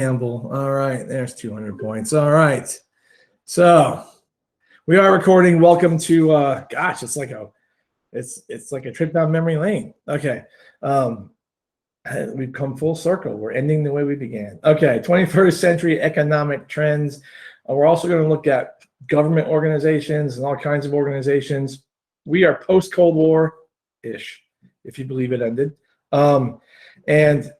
Campbell. All right, there's 200 points. All right. So we are recording. Welcome to gosh, it's like a trip down memory lane. Okay. We've come full circle. We're ending the way we began. Okay, 21st century economic trends. We're also going to look at government organizations and all kinds of organizations. We are post-Cold War-ish, if you believe it ended. And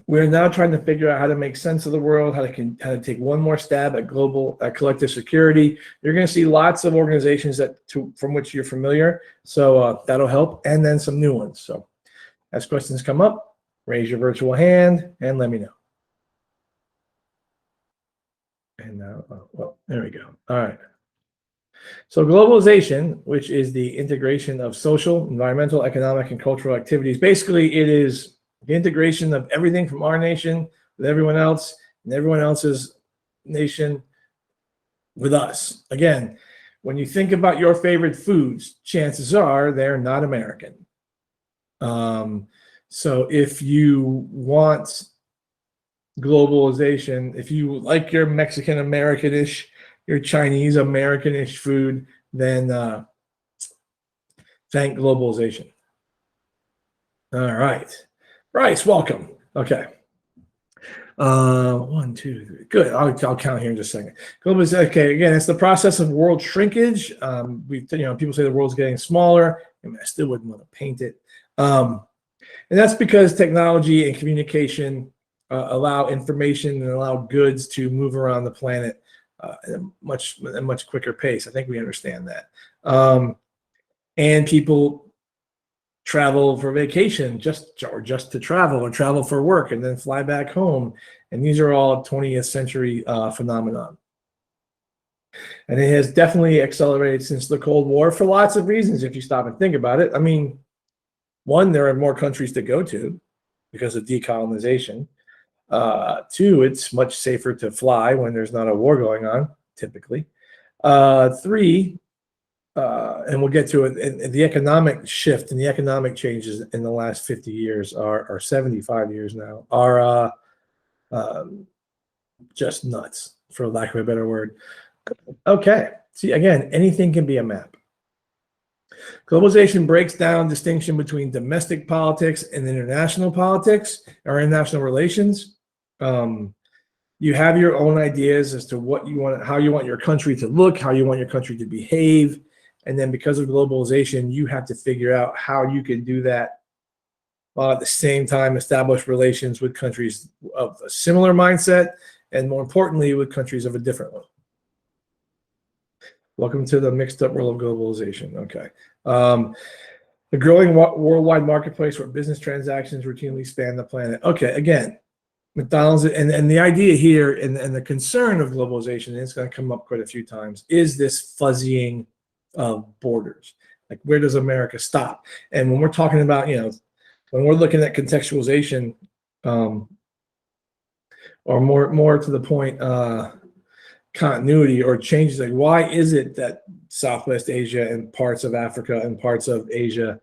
we're now trying to figure out how to make sense of the world, how to take one more stab at global collective security. You're going to see lots of organizations from which you're familiar, so that'll help, and then some new ones. So as questions come up, raise your virtual hand and let me know. And now, well, there we go. All right. So globalization, which is the integration of social, environmental, economic, and cultural activities. Basically, it is the integration of everything from our nation with everyone else and everyone else's nation with us. Again, when you think about your favorite foods, chances are they're not American. So if you want globalization, if you like your Mexican American-ish, your Chinese American-ish food, then thank globalization. All right. Bryce, welcome. Okay. 1, 2, 3. Good. I'll count here in just a second. Globalization. Okay. Again, it's the process of world shrinkage. People say the world's getting smaller. I still wouldn't want to paint it. And that's because technology and communication allow information and allow goods to move around the planet at a much quicker pace. I think we understand that. And people travel for vacation just to travel, or travel for work and then fly back home. And these are all 20th century phenomenon. And it has definitely accelerated since the Cold War for lots of reasons, if you stop and think about it. I mean, one, there are more countries to go to because of decolonization. 2, it's much safer to fly when there's not a war going on, typically. 3, and we'll get to it, and the economic shift and the economic changes in the last 50 years or 75 years now are just nuts, for lack of a better word. Okay, see, again, anything can be a map. Globalization breaks down distinction between domestic politics and international politics or international relations. You have your own ideas as to what you want, how you want your country to look, how you want your country to behave. And then because of globalization, you have to figure out how you can do that while at the same time establish relations with countries of a similar mindset, and more importantly, with countries of a different one. Welcome to the mixed up world of globalization. Okay. The growing worldwide marketplace where business transactions routinely span the planet. Okay, again, McDonald's, and the idea here and the concern of globalization, and it's going to come up quite a few times, is this fuzzying of borders. Like, where does America stop? And when we're talking about, when we're looking at contextualization, or more to the point, continuity or changes, like why is it that Southwest Asia and parts of Africa and parts of Asia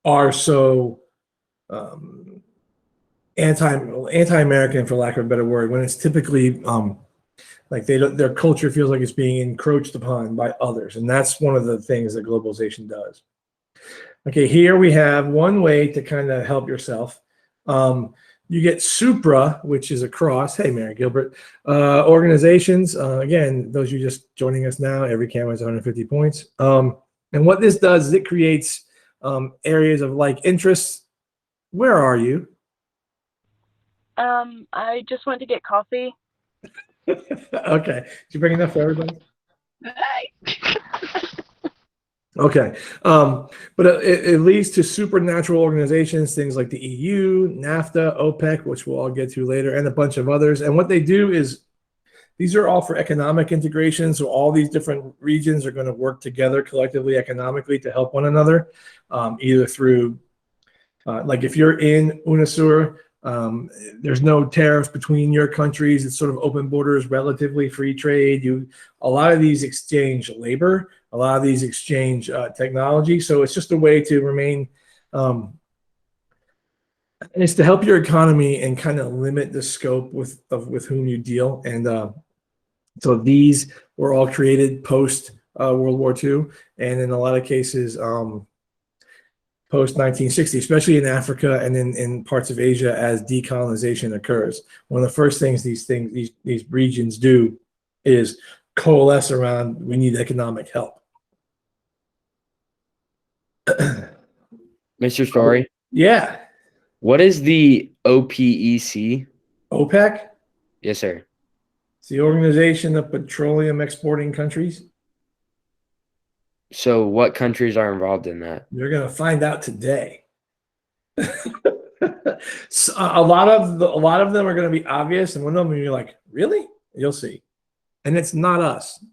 are so anti-American, for lack of a better word, when it's typically like their culture feels like it's being encroached upon by others. And that's one of the things that globalization does. Okay, here we have one way to kind of help yourself. You get supra, which is across, hey, Mary Gilbert, organizations. Again, those of you just joining us now, every camera is 150 points. And what this does is it creates areas of like interests. Where are you? I just went to get coffee. Okay. Did you bring enough for everybody? Okay. But it leads to supernatural organizations, things like the EU, NAFTA, OPEC, which we'll all get to later, and a bunch of others. And what they do is, these are all for economic integration. So all these different regions are going to work together collectively, economically, to help one another, either through, like if you're in UNASUR, there's no tariffs between your countries. It's sort of open borders, relatively free trade. A lot of these exchange labor, a lot of these exchange technology. So it's just a way to remain It's to help your economy and kind of limit the scope with whom you deal. And so these were all created post World War II, and in a lot of cases, post 1960, especially in Africa and in parts of Asia as decolonization occurs. One of the first things these regions do is coalesce around we need economic help. Mr. Story, Yeah. what is the OPEC? OPEC? Yes, sir. It's the Organization of Petroleum Exporting Countries. So what countries are involved in that? You're going to find out today. So a lot of them are going to be obvious, and one of them you're like, really? You'll see. And it's not us.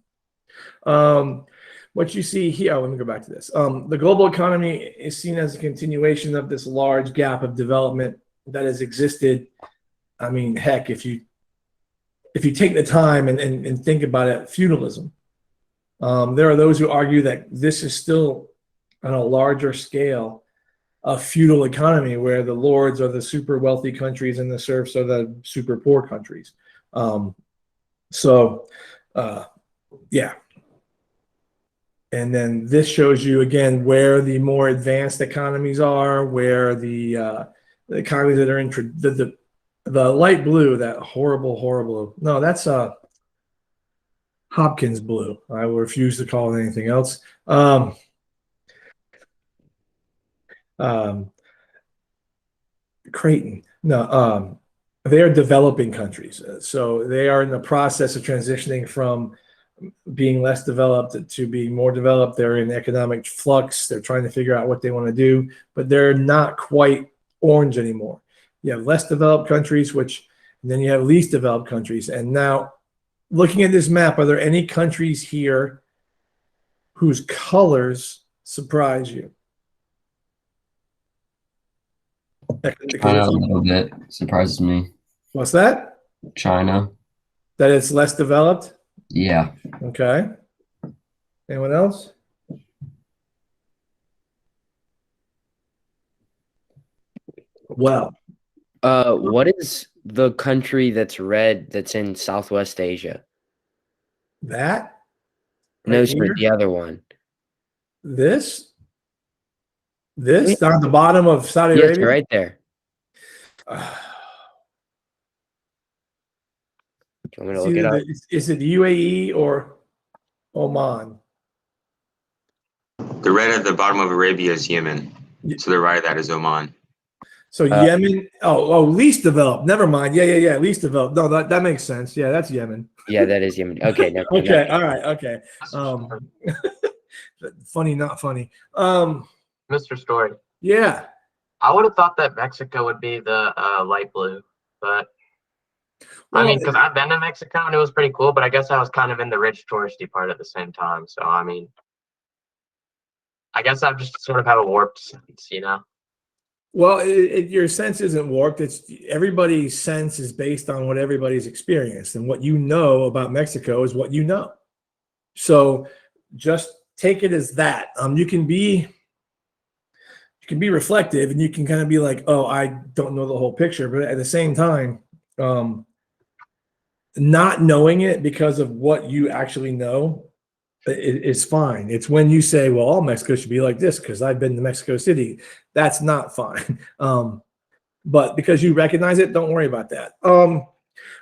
What you see here, let me go back to this. The global economy is seen as a continuation of this large gap of development that has existed. I mean, heck, if you take the time and think about it, feudalism. There are those who argue that this is still on a larger scale a feudal economy where the lords are the super wealthy countries and the serfs are the super poor countries. Yeah. And then this shows you again where the more advanced economies are, where the economies that are in the light blue, that horrible. No, that's Hopkins blue. I will refuse to call it anything else. Creighton. No, they are developing countries. So they are in the process of transitioning from being less developed to being more developed. They're in economic flux. They're trying to figure out what they want to do, but they're not quite orange anymore. You have less developed countries, and then you have least developed countries. And now, looking at this map, are there any countries here whose colors surprise you? China a little bit surprises me. What's that? China. That it's less developed? Yeah. Okay. Anyone else? Well, what is the country that's red that's in Southwest Asia? that? No, Right sir, here? the other one. This down at the bottom of Saudi Yes, Arabia? right there. Do you want me to look it up? Is it UAE or Oman? The red at the bottom of Arabia is Yemen. So the right of that is Oman. So Yemen, least developed. Never mind. Yeah. Least developed. No, that makes sense. Yeah, that's Yemen. Yeah, that is Yemen. Okay, never mind. Okay, all right, okay. Funny, not funny. Mr. Story, Yeah. I would have thought that Mexico would be the light blue, but I Well, mean, because I've been to Mexico and it was pretty cool, but I guess I was kind of in the rich touristy part at the same time. So, I mean, I guess I've just sort of have a warped sense, you know? Well, your sense isn't warped. It's everybody's sense is based on what everybody's experienced, and what you know about Mexico is what you know. So just take it as that. You can be reflective, and you can kind of be like, "Oh, I don't know the whole picture," but at the same time, not knowing it because of what you actually know it's fine. It's when you say, well, all Mexico should be like this because I've been to Mexico City. That's not fine. But because you recognize it, don't worry about that. A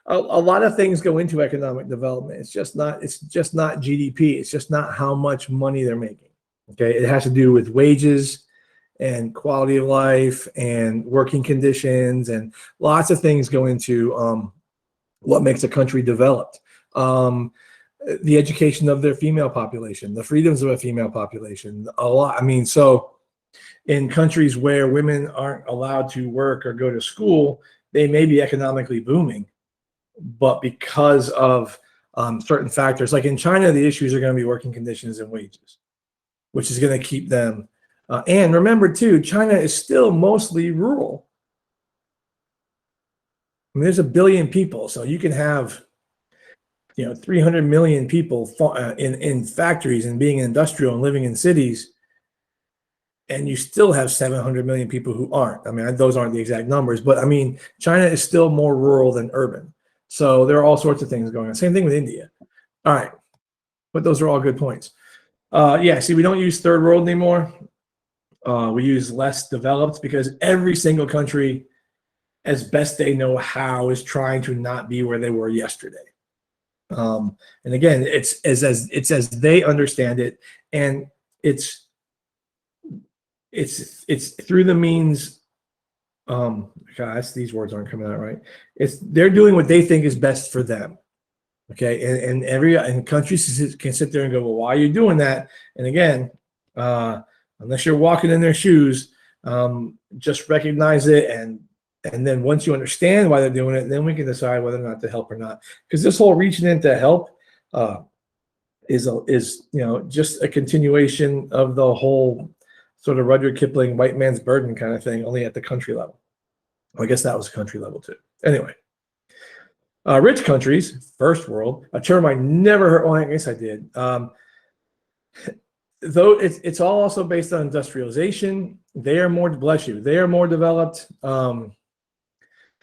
lot of things go into economic development. It's just not GDP. It's just not how much money they're making. Okay. It has to do with wages and quality of life and working conditions, and lots of things go into what makes a country developed. The education of their female population, the freedoms of a female population, a lot. I mean, so in countries where women aren't allowed to work or go to school, they may be economically booming, but because of certain factors, like in China, the issues are going to be working conditions and wages, which is going to keep them. And remember too, China is still mostly rural. I mean, there's 1 billion people, so you can have 300 million people in factories and being industrial and living in cities. and you still have 700 million people who aren't. I mean, those aren't the exact numbers, but I mean, China is still more rural than urban. So there are all sorts of things going on. Same thing with India. All right. But those are all good points. Yeah, see, we don't use third world anymore. We use less developed because every single country, as best they know how, is trying to not be where they were yesterday. And again, it's as they understand it, and it's through the means. Gosh, these words aren't coming out right. They're doing what they think is best for them. Okay, and countries can sit there and go, well, why are you doing that? And again, unless you're walking in their shoes, just recognize it, and then once you understand why they're doing it, then we can decide whether or not to help or not. Because this whole reaching in to help is just a continuation of the whole sort of Rudyard Kipling white man's burden kind of thing, only at the country level. Well, I guess that was country level too. Anyway. Rich countries, first world, a term I never heard. Well, I guess I did. Though it's all also based on industrialization. They are more, bless you, they are more developed.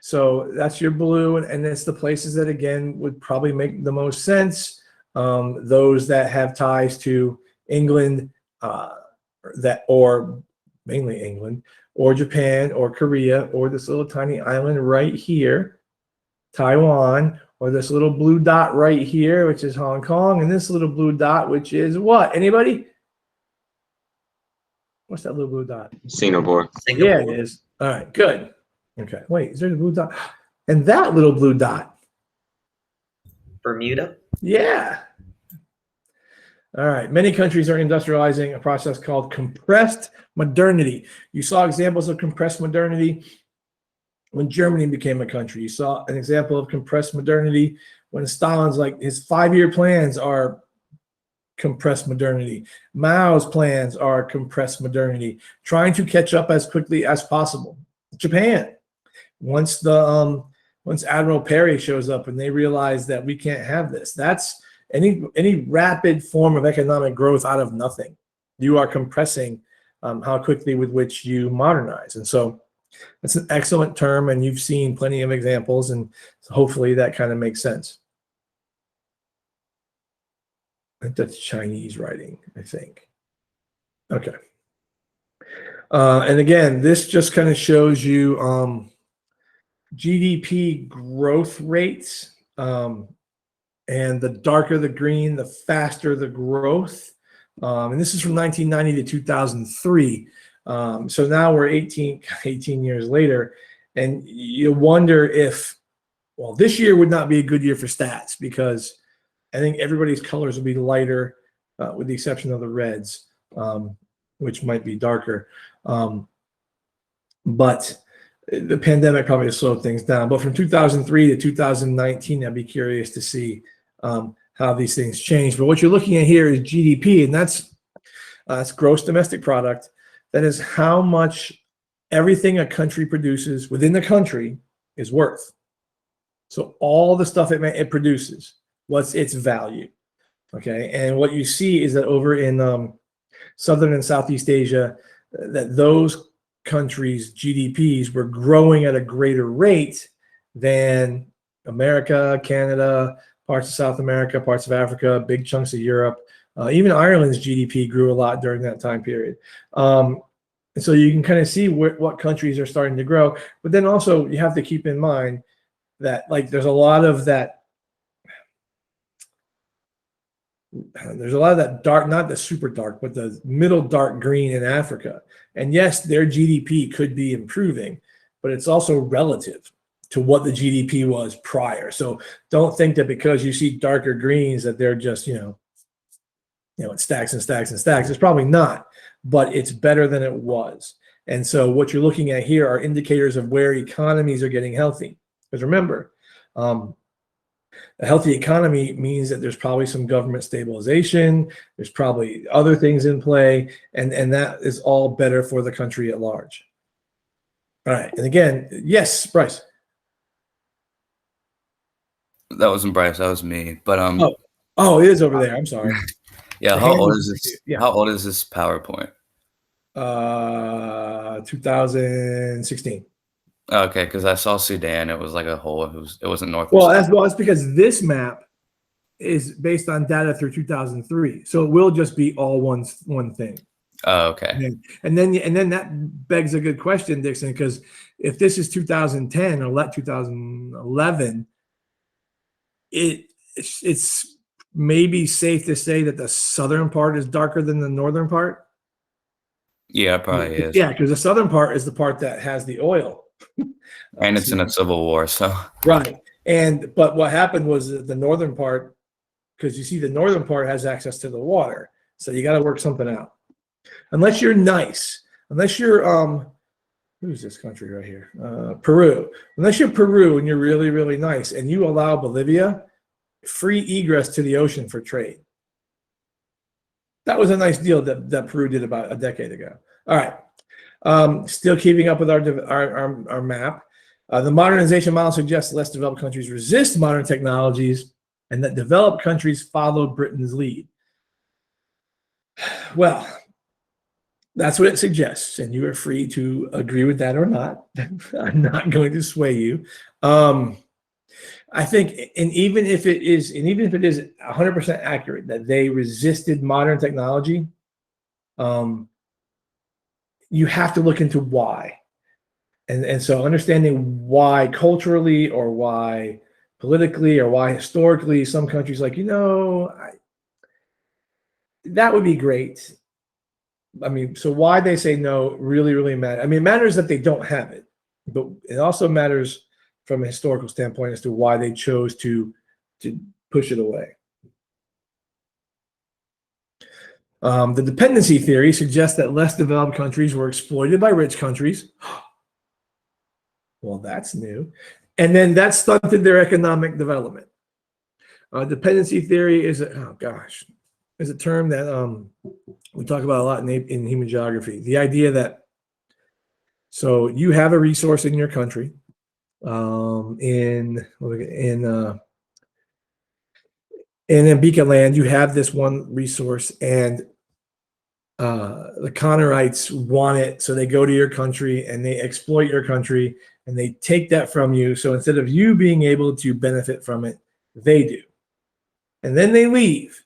So that's your blue, and it's the places that, again, would probably make the most sense. Those that have ties to England, or mainly England, or Japan, or Korea, or this little tiny island right here, Taiwan, or this little blue dot right here, which is Hong Kong, and this little blue dot, which is what? Anybody? What's that little blue dot? Singapore. Yeah, it is. All right, good. Okay, wait, is there a blue dot? And that little blue dot? Bermuda? Yeah. All right, many countries are industrializing a process called compressed modernity. You saw examples of compressed modernity when Germany became a country. You saw an example of compressed modernity when Stalin's, like, his 5-year plans are compressed modernity. Mao's plans are compressed modernity, trying to catch up as quickly as possible. Japan, once Admiral Perry shows up and they realize that we can't have this, that's any rapid form of economic growth out of nothing. You are compressing how quickly with which you modernize. And so that's an excellent term, and you've seen plenty of examples, and hopefully that kind of makes sense. I think that's Chinese writing, I think. Okay. And again, this just kind of shows you GDP growth rates, and the darker the green, the faster the growth. And this is from 1990 to 2003. So now we're 18 years later, and you wonder if, well, this year would not be a good year for stats, because I think everybody's colors will be lighter, with the exception of the reds, which might be darker. But the pandemic probably slowed things down. But from 2003 to 2019, I'd be curious to see how these things change. But what you're looking at here is GDP, and that's gross domestic product. That is how much everything a country produces within the country is worth. So all the stuff it produces, what's its value? Okay, and what you see is that over in Southern and Southeast Asia, that those countries' GDPs were growing at a greater rate than America, Canada, parts of South America, parts of Africa, big chunks of Europe. Even Ireland's GDP grew a lot during that time period. And so you can kind of see what countries are starting to grow. But then also you have to keep in mind that, like, there's a lot of that dark, not the super dark, but the middle dark green in Africa. And yes, their GDP could be improving, but it's also relative to what the GDP was prior. So don't think that because you see darker greens that they're just, it stacks and stacks and stacks. It's probably not, but it's better than it was. And so what you're looking at here are indicators of where economies are getting healthy. Because remember, a healthy economy means that there's probably some government stabilization, there's probably other things in play, and that is all better for the country at large. All right, and again, yes, Bryce. That wasn't Bryce, that was me. But Oh, it is over there. I'm sorry. yeah, The how hand old is- is this? yeah. How old is this PowerPoint? 2016. Okay, because I saw Sudan. It was like a whole. It wasn't North. Well, that's because this map is based on data through 2003, so it will just be all one thing. Oh, okay. And then that begs a good question, Dixon, because if this is 2010 or 2011, it's maybe safe to say that the southern part is darker than the northern part. Yeah, it probably is. Yeah, because the southern part is the part that has the oil. And it's in a civil war, so. Right. But what happened was that the northern part, because you see the northern part has access to the water. So you got to work something out. Unless you're nice, unless you're, who's this country right here? Peru. Unless you're Peru and you're really, really nice and you allow Bolivia free egress to the ocean for trade. That was a nice deal that Peru did about a decade ago. All right. Still keeping up with our map. The modernization model suggests less developed countries resist modern technologies and that developed countries follow Britain's lead. Well, that's what it suggests, and you are free to agree with that or not. I'm not going to sway you. I think, and even if it is 100% accurate that they resisted modern technology, you have to look into why. And so understanding why culturally or why politically or why historically some countries like, that would be great. I mean, so why they say no really, really matters. I mean, it matters that they don't have it, but it also matters from a historical standpoint as to why they chose to push it away. The dependency theory suggests that less developed countries were exploited by rich countries. Well, that's new. And then that stunted their economic development. Dependency theory is a term that we talk about a lot in human geography. The idea that, so you have a resource in your country, in Mbika land, you have this one resource, and the Conorites want it, so they go to your country and they exploit your country and they take that from you. So instead of you being able to benefit from it, they do. And then they leave.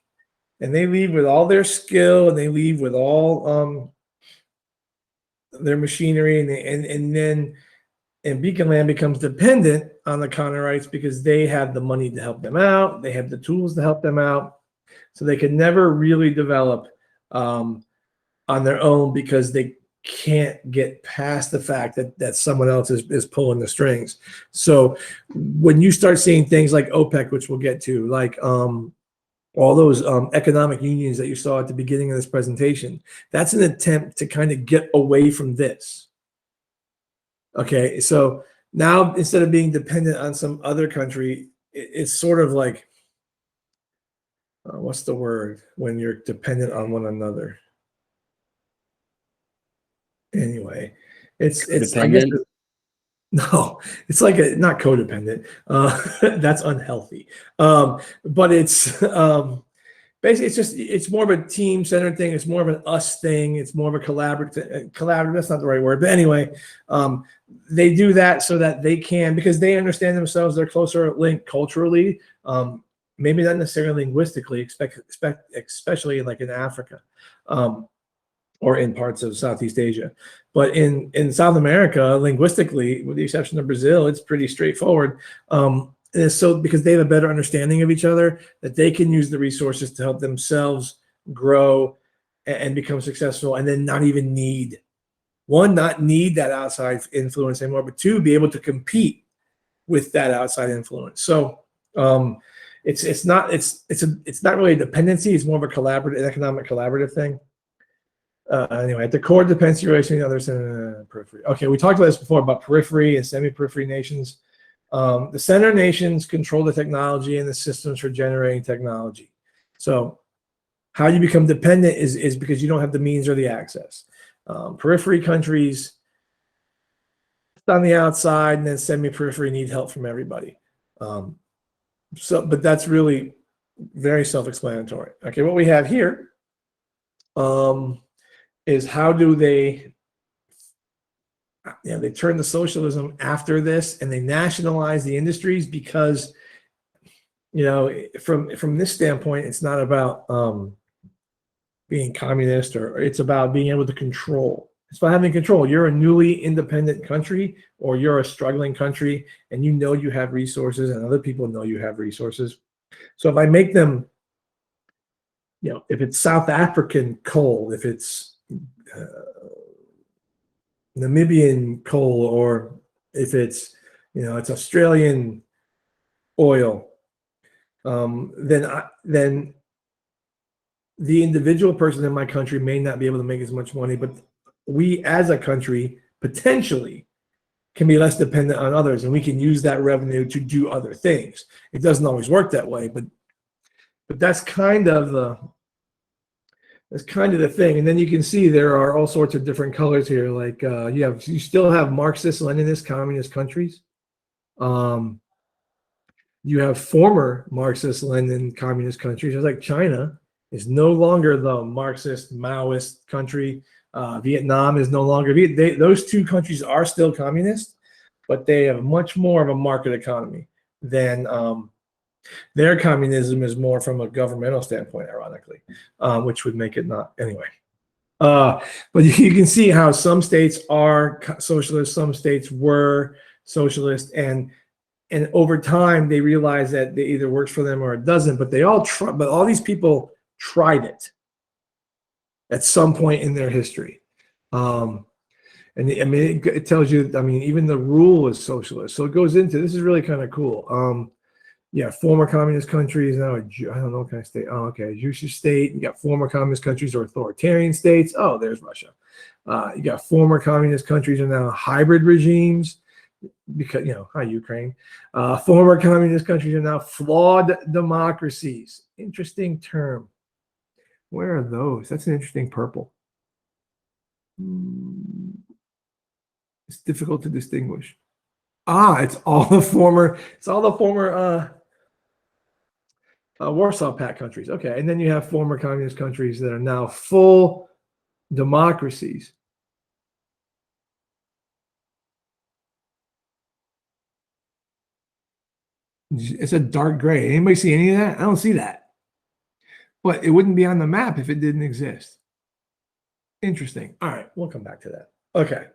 And they leave with all their skill, and they leave with all their machinery, and then Beacon Land becomes dependent on the Conorites because they have the money to help them out, they have the tools to help them out, so they can never really develop on their own because they can't get past the fact that someone else is pulling the strings. So when you start seeing things like OPEC, which we'll get to, like all those economic unions that you saw at the beginning of this presentation, that's an attempt to kind of get away from this. Okay, so now instead of being dependent on some other country, it's sort of like, what's the word when you're dependent on one another? Anyway, it's I guess no, it's like not codependent. That's unhealthy. But it's basically it's more of a team-centered thing. It's more of an us thing. It's more of a collaborative. That's not the right word, but anyway, they do that so that they can, because they understand themselves. They're closer linked culturally, maybe not necessarily linguistically, especially like in Africa. Or in parts of Southeast Asia. But in South America, linguistically, with the exception of Brazil, it's pretty straightforward. And it's so because they have a better understanding of each other that they can use the resources to help themselves grow and become successful, and then not need that outside influence anymore, but two, be able to compete with that outside influence. So it's not really a dependency. It's more of an economic collaborative thing. Anyway, at the core dependency relation, the others periphery. Okay, we talked about this before about periphery and semi-periphery nations. The center nations control the technology and the systems for generating technology. So how you become dependent is because you don't have the means or the access. Periphery countries on the outside, and then semi-periphery need help from everybody. But that's really very self-explanatory. Okay, what we have here is how do they, they turn to socialism after this, and they nationalize the industries because, from this standpoint, it's not about being communist, or it's about being able to control. It's about having control. You're a newly independent country, or you're a struggling country, and you have resources, and other people know you have resources. So if I make them, if it's South African coal, if it's Namibian coal, or if it's, it's Australian oil, then the individual person in my country may not be able to make as much money, but we as a country potentially can be less dependent on others, and we can use that revenue to do other things. It doesn't always work that way, but that's kind of the thing. And then you can see there are all sorts of different colors here. Like you still have Marxist, Leninist, communist countries. You have former Marxist, Lenin, communist countries. Just like China is no longer the Marxist, Maoist country. Vietnam is no longer. Those two countries are still communist, but they have much more of a market economy than their communism is more from a governmental standpoint, ironically, which would make it not anyway. But you can see how some states are socialist, some states were socialist, and over time they realize that it either works for them or it doesn't. But but all these people tried it at some point in their history. And it tells you, even the rule is socialist. So it goes into, this is really kind of cool. Former communist countries, now, I don't know what kind of state. Oh, okay, Jewish state. You got former communist countries or authoritarian states. Oh, there's Russia. You got former communist countries are now hybrid regimes because, hi, Ukraine. Former communist countries are now flawed democracies. Interesting term. Where are those? That's an interesting purple. It's difficult to distinguish. It's all the former Warsaw Pact countries. Okay, and then you have former communist countries that are now full democracies. It's a dark gray. Anybody see any of that? I don't see that. But it wouldn't be on the map if it didn't exist. Interesting. All right, we'll come back to that. Okay.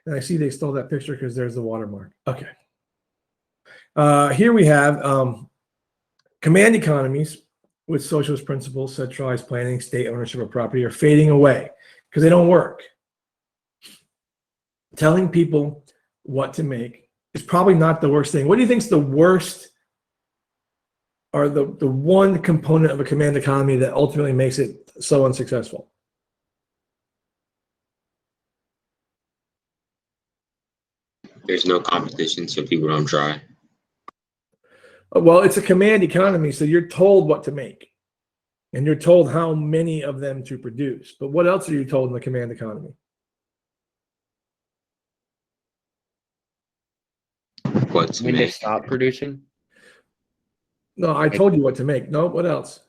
And I see they stole that picture because there's the watermark. Okay. Here we have command economies with socialist principles, centralized planning, state ownership of property are fading away because they don't work. Telling people what to make is probably not the worst thing. What do you think is the worst, or the one component of a command economy that ultimately makes it so unsuccessful? There's no competition, so people don't try. Well, it's a command economy, so you're told what to make, and you're told how many of them to produce. But what else are you told in the command economy? What to When to make? stop producing? No, I told you what to make. No, what else?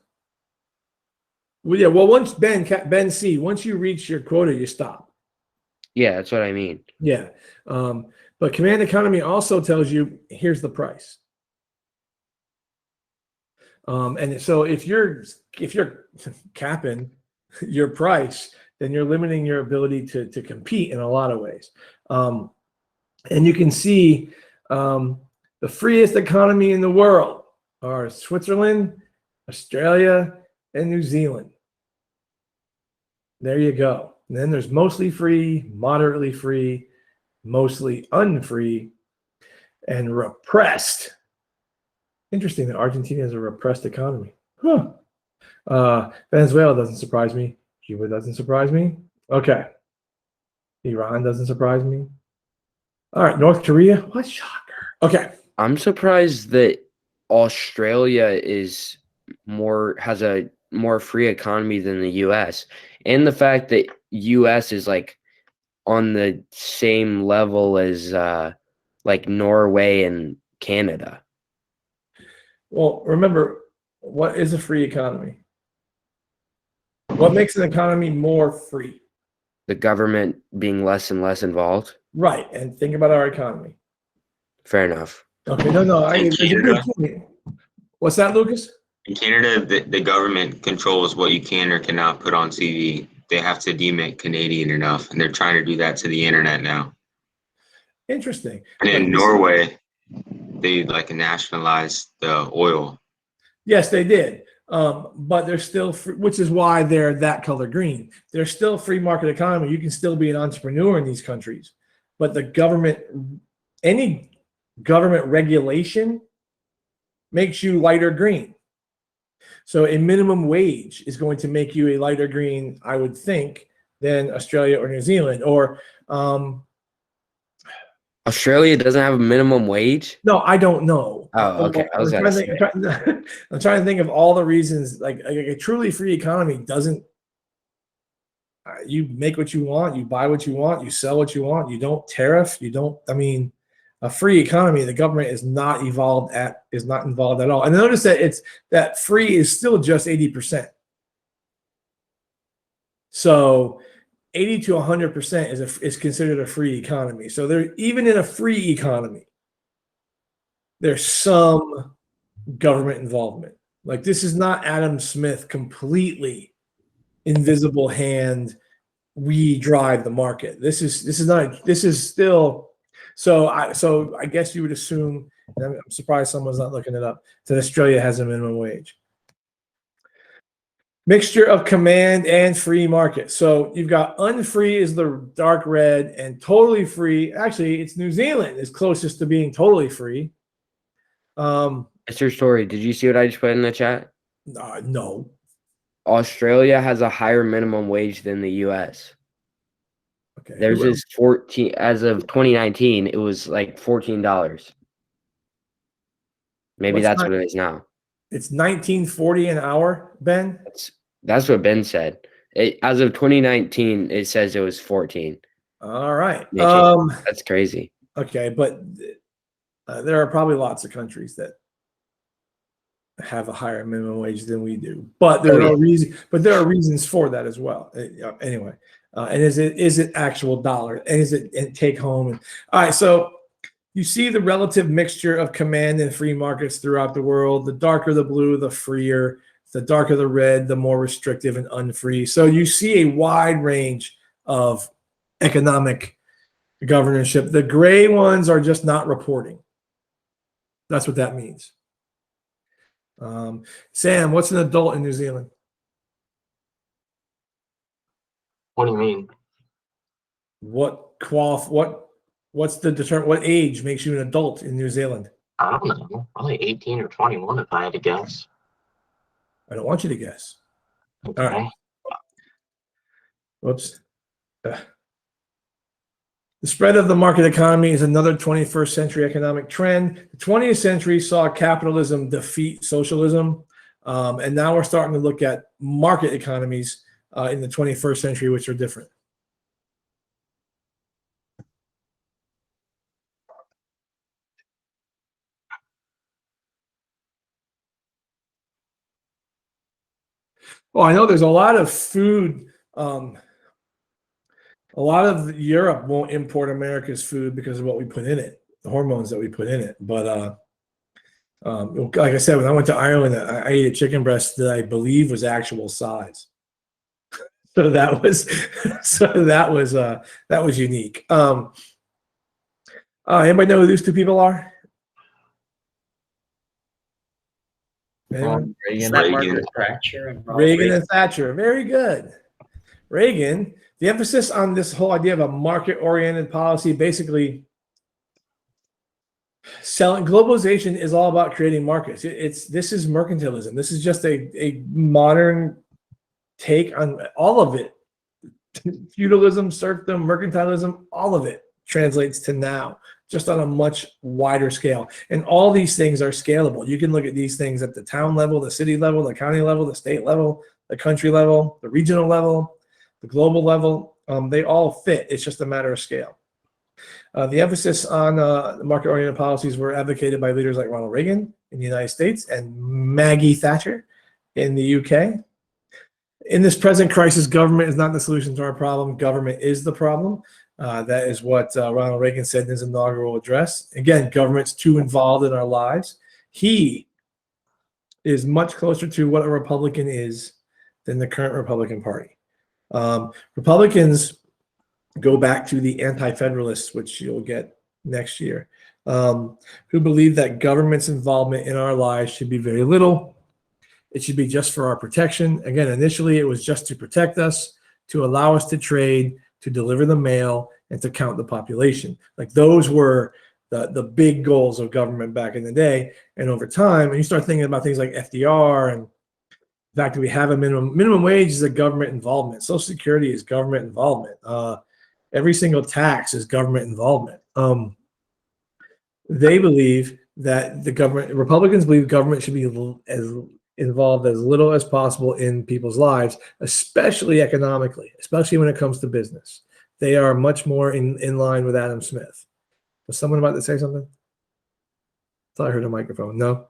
Well, yeah. Well, once Ben C, once you reach your quota, you stop. Yeah, that's what I mean. Yeah. But command economy also tells you here's the price. And so if you're capping your price, then you're limiting your ability to compete in a lot of ways. And you can see the freest economy in the world are Switzerland, Australia, and New Zealand. There you go. And then there's mostly free, moderately free, mostly unfree, and repressed. Interesting that Argentina has a repressed economy. Venezuela doesn't surprise me. Cuba doesn't surprise me. Okay. Iran doesn't surprise me. All right, North Korea. What shocker. Okay. I'm surprised that Australia has a more free economy than the US. And the fact that US is like on the same level as like Norway and Canada. Well, remember, what is a free economy? What makes an economy more free? The government being less and less involved. Right. And think about our economy. Fair enough. Okay. No. In There's a good Canada, point. What's that, Lucas? in Canada, the government controls what you can or cannot put on TV. They have to deem it Canadian enough, and they're trying to do that to the internet now. Interesting. And But in Norway, they like nationalized the oil. yes, they did. But they're still free, which is why they're that color green. They're still free market economy. You can still be an entrepreneur in these countries, but the government, any government regulation makes you lighter green. So a minimum wage is going to make you a lighter green, I would think, than Australia or New Zealand. Or Australia doesn't have a minimum wage. no, I don't know. Oh, okay. I was I'm gonna trying, say. I'm trying to think of all the reasons. Like a truly free economy doesn't. You make what you want, you buy what you want, you sell what you want. You don't tariff. You don't. I mean, a free economy, the government is not involved at all. And notice that it's that free is still just 80%. So 80 to 100% is considered a free economy. So there, even in a free economy, there's some government involvement. Like this is not Adam Smith completely invisible hand. We drive the market. This is still. So I guess you would assume, and I'm surprised someone's not looking it up, that Australia has a minimum wage. Mixture of command and free market. So you've got unfree is the dark red, and totally free. Actually, it's New Zealand is closest to being totally free. Mr. Story, did you see what I just put in the chat? No. Australia has a higher minimum wage than the U.S. Okay. Theirs is 14. As of 2019, it was like $14. Maybe What's that's not- what it is now. It's $19.40 an hour, Ben. That's what Ben said. As of 2019, it says it was 14. All right. That's crazy. Okay, but there are probably lots of countries that have a higher minimum wage than we do, but there are reasons for that as well. Anyway, and is it actual dollar, and is it take home? And all right, so you see the relative mixture of command and free markets throughout the world. The darker the blue, the freer. The darker the red, the more restrictive and unfree. So you see a wide range of economic governorship. The gray ones are just not reporting. That's what that means. Sam, what's an adult in New Zealand? What do you mean? What age makes you an adult in New Zealand? I don't know. Probably 18 or 21 if I had to guess. I don't want you to guess. Okay. All right. Whoops. The spread of the market economy is another 21st century economic trend. The 20th century saw capitalism defeat socialism. And now we're starting to look at market economies in the 21st century, which are different. Well, I know there's a lot of food. A lot of Europe won't import America's food because of what we put in it, the hormones that we put in it. But like I said, when I went to Ireland, I ate a chicken breast that I believe was actual size. So that was unique. Anybody know who these two people are? Anyone? Reagan and Thatcher. Very good. Reagan, the emphasis on this whole idea of a market-oriented policy, basically selling. Globalization is all about creating markets. This is mercantilism. This is just a modern take on all of it. Feudalism, serfdom, mercantilism, all of it translates to now, just on a much wider scale. And all these things are scalable. You can look at these things at the town level, the city level, the county level, the state level, the country level, the regional level, the global level. They all fit. It's just a matter of scale. The emphasis on market-oriented policies were advocated by leaders like Ronald Reagan in the United States and Maggie Thatcher in the UK. In this present crisis, government is not the solution to our problem. Government is the problem. That is what Ronald Reagan said in his inaugural address. Again, government's too involved in our lives. He is much closer to what a Republican is than the current Republican Party. Republicans go back to the anti-federalists, which you'll get next year, who believe that government's involvement in our lives should be very little. It should be just for our protection. Again, initially it was just to protect us, to allow us to trade, to deliver the mail, and to count the population. Like those were the big goals of government back in the day. And over time, and you start thinking about things like FDR and the fact that we have a minimum wage is a government involvement. Social Security is government involvement. Every single tax is government involvement. They believe that Republicans believe government should be as involved as little as possible in people's lives, especially economically, especially when it comes to business. They are much more in line with Adam Smith. Was someone about to say something? I thought I heard a microphone. No.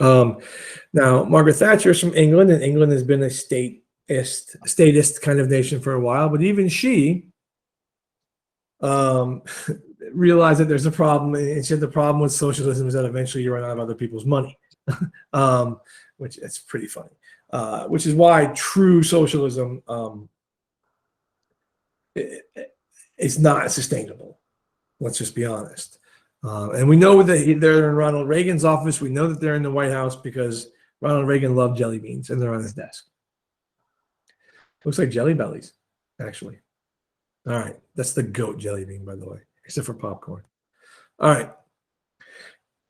Now, Margaret Thatcher is from England, and England has been a statist kind of nation for a while, but even she realized that there's a problem, and she said the problem with socialism is that eventually you run out of other people's money, which it's pretty funny, which is why true socialism it's not sustainable. Let's just be honest. And we know that they're in Ronald Reagan's office. We know that they're in the White House because Ronald Reagan loved jelly beans, and they're on his desk. Looks like Jelly Bellies, actually. All right. That's the GOAT jelly bean, by the way, except for popcorn. All right.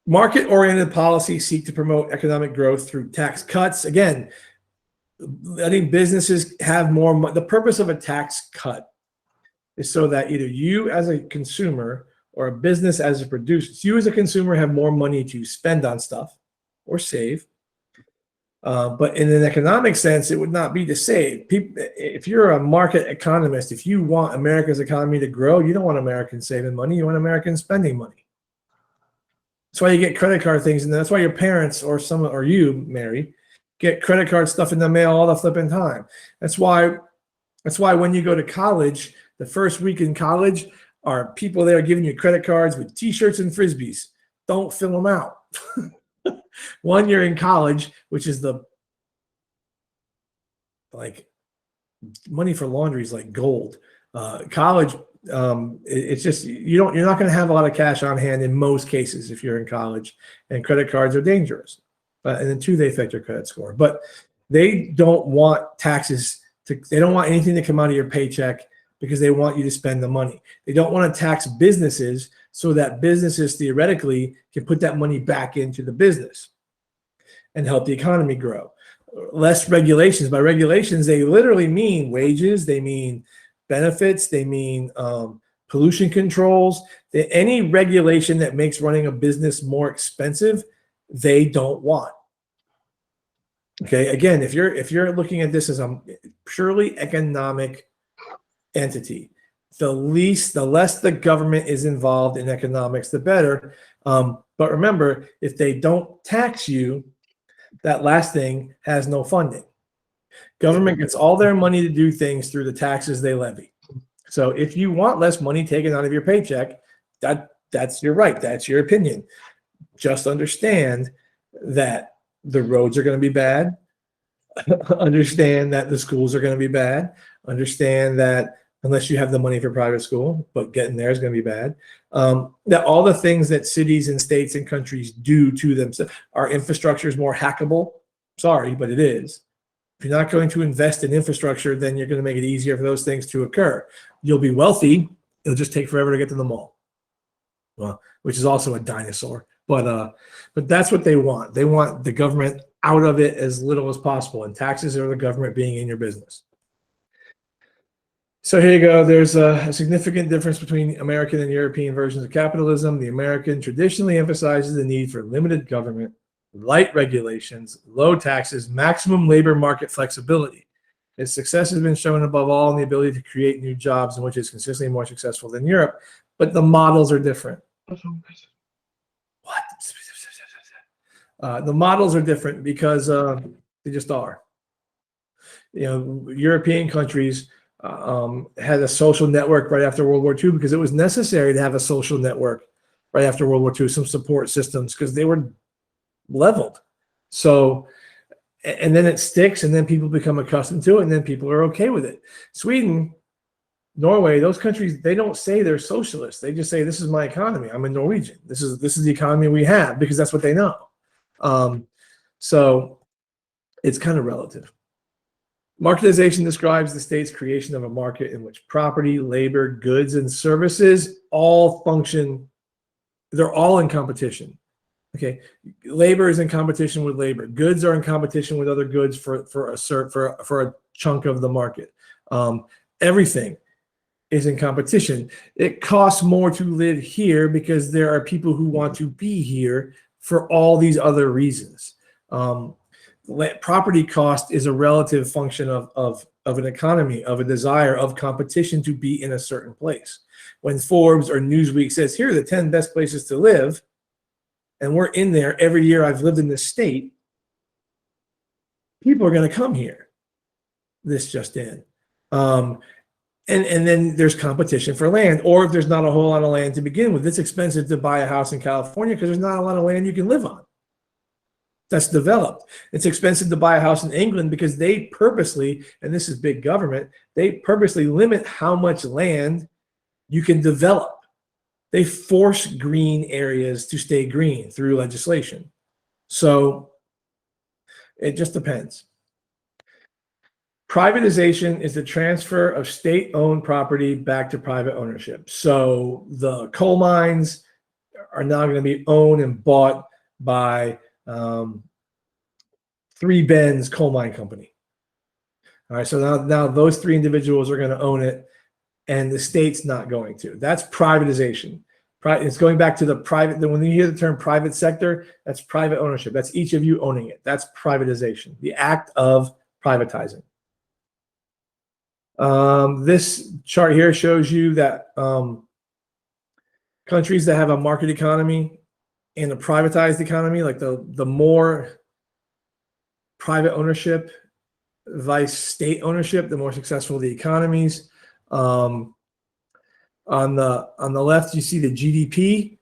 Market-oriented policies seek to promote economic growth through tax cuts. Again, letting businesses have more money. The purpose of a tax cut is so that either you as a consumer or a business as a producer, so you as a consumer have more money to spend on stuff or save. But in an economic sense, it would not be to save. If you're a market economist, if you want America's economy to grow, you don't want Americans saving money. You want Americans spending money. That's why you get credit card things, and that's why your parents or you, Mary, get credit card stuff in the mail all the flipping time. That's why when you go to college, the first week in college are people there giving you credit cards with T-shirts and Frisbees. Don't fill them out. 1 year in college, which is like money for laundry is like gold. College, it's just you're not going to have a lot of cash on hand in most cases if you're in college, and credit cards are dangerous. And then two, they affect your credit score. But they don't want taxes they don't want anything to come out of your paycheck because they want you to spend the money. They don't want to tax businesses so that businesses theoretically can put that money back into the business and help the economy grow. Less regulations. By regulations, they literally mean wages, they mean benefits, they mean pollution controls. Any regulation that makes running a business more expensive, they don't want. Okay, again, if you're looking at this as a purely economic entity, the less the government is involved in economics, the better. But remember, if they don't tax you, that last thing has no funding. Government gets all their money to do things through the taxes they levy. So if you want less money taken out of your paycheck, that's your right. That's your opinion. Just understand that the roads are going to be bad. Understand that the schools are going to be bad. Understand that unless you have the money for private school, but getting there is going to be bad. That all the things that cities and states and countries do to themselves, our infrastructure is more hackable. Sorry, but it is. If you're not going to invest in infrastructure, then you're going to make it easier for those things to occur. You'll be wealthy. It'll just take forever to get to the mall. Well, which is also a dinosaur. But that's what they want. They want the government out of it as little as possible, and taxes are the government being in your business. So here you go. There's a significant difference between American and European versions of capitalism. The American traditionally emphasizes the need for limited government, light regulations, low taxes, maximum labor market flexibility. Its success has been shown above all in the ability to create new jobs, in which it's consistently more successful than Europe. But the models are different. What? The models are different because they just are. European countries had a social network right after World War II because it was necessary to have a social network right after World War II, some support systems because they were leveled. So, and then it sticks, and then people become accustomed to it, and then people are okay with it. Sweden, Norway, those countries, they don't say they're socialist. They just say, this is my economy. I'm a Norwegian. This is the economy we have, because that's what they know. So it's kind of relative. Marketization describes the state's creation of a market in which property, labor, goods, and services all function. They're all in competition. Okay, labor is in competition with labor. Goods are in competition with other goods for a chunk of the market. Everything is in competition. It costs more to live here because there are people who want to be here for all these other reasons. Property cost is a relative function of an economy, of a desire, of competition to be in a certain place. When Forbes or Newsweek says, here are the 10 best places to live, and we're in there every year I've lived in this state, people are going to come here. This just in. And then there's competition for land, or if there's not a whole lot of land to begin with, it's expensive to buy a house in California because there's not a lot of land you can live on that's developed. It's expensive to buy a house in England because they purposely, and this is big government, they purposely limit how much land you can develop. They force green areas to stay green through legislation. So it just depends. Privatization is the transfer of state-owned property back to private ownership. So the coal mines are now going to be owned and bought by Three Bends Coal Mine Company. All right, so now those three individuals are going to own it, and the state's not going to. That's privatization. It's going back to the private. When you hear the term private sector, that's private ownership. That's each of you owning it. That's privatization, the act of privatizing. This chart here shows you that countries that have a market economy and a privatized economy, like the more private ownership vice state ownership, the more successful the economies. On the left, you see the GDP.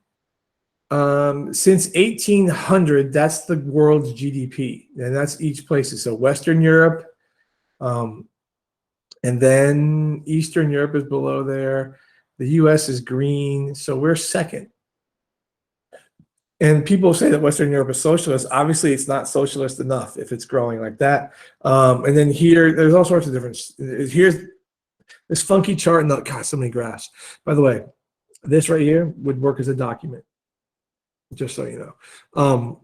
Since 1800, that's the world's GDP, and that's each place. So Western Europe, and then Eastern Europe is below there. The US is green, so we're second. And people say that Western Europe is socialist. Obviously, it's not socialist enough if it's growing like that. And then here, there's all sorts of different. Here's this funky chart, and God, so many graphs. By the way, this right here would work as a document, just so you know.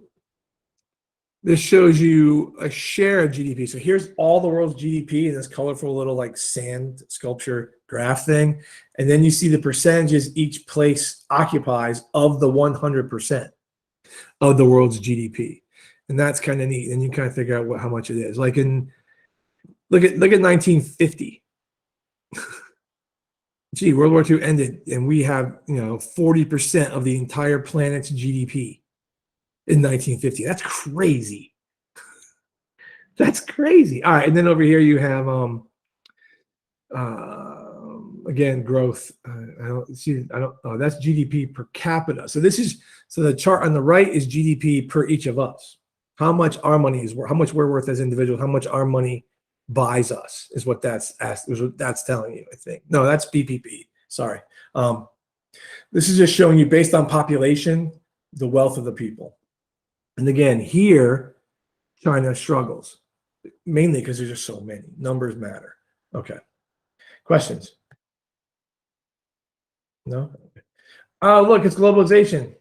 This shows you a share of GDP. So here's all the world's GDP in this colorful little like sand sculpture graph thing. And then you see the percentages each place occupies of the 100% of the world's GDP. And that's kind of neat. And you kind of figure out how much it is. Like look at 1950. Gee, World War II ended and we have, 40% of the entire planet's GDP in 1950. That's crazy. That's crazy. All right, and then over here you have again growth. I don't see. Oh, that's GDP per capita. So the chart on the right is GDP per each of us. How much our money is worth. How much we're worth as individuals. How much our money buys us is what that's telling you. I think no, that's BPP. Sorry. This is just showing you based on population the wealth of the people. And again, here, China struggles, mainly because there's just so many. Numbers matter. Okay. Questions? No? Oh, look, it's globalization.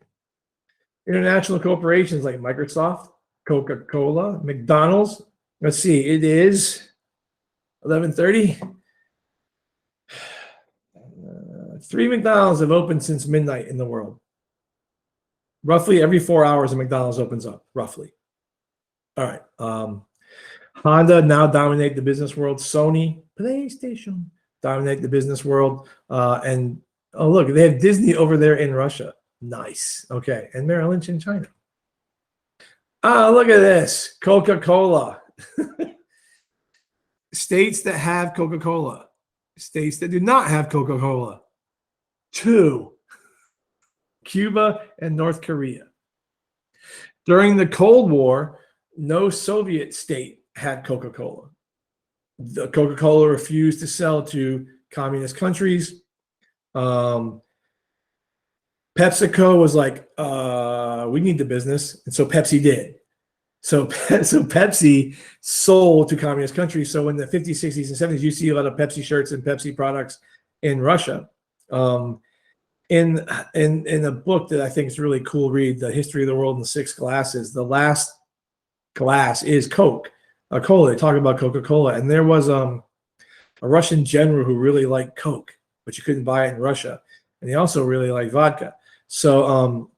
International corporations like Microsoft, Coca-Cola, McDonald's. Let's see, it is 11:30. 3 McDonald's have opened since midnight in the world. Roughly every 4 hours, a McDonald's opens up, roughly. All right. Honda now dominate the business world. Sony, PlayStation dominate the business world. And oh, look, they have Disney over there in Russia. Nice. Okay. And Merrill Lynch in China. Oh, look at this. Coca-Cola. States that have Coca-Cola. States that do not have Coca-Cola. 2. Cuba and North Korea. During the Cold War, no Soviet state had Coca-Cola. The Coca-Cola refused to sell to communist countries. PepsiCo was like, we need the business. And so Pepsi did. So Pepsi sold to communist countries. So in the 50s, 60s, and 70s, you see a lot of Pepsi shirts and Pepsi products in Russia. In a book that I think is really cool read, The History of the World in 6 Glasses, the last glass is Coke, cola. They talk about Coca-Cola. And there was a Russian general who really liked Coke, but you couldn't buy it in Russia. And he also really liked vodka. So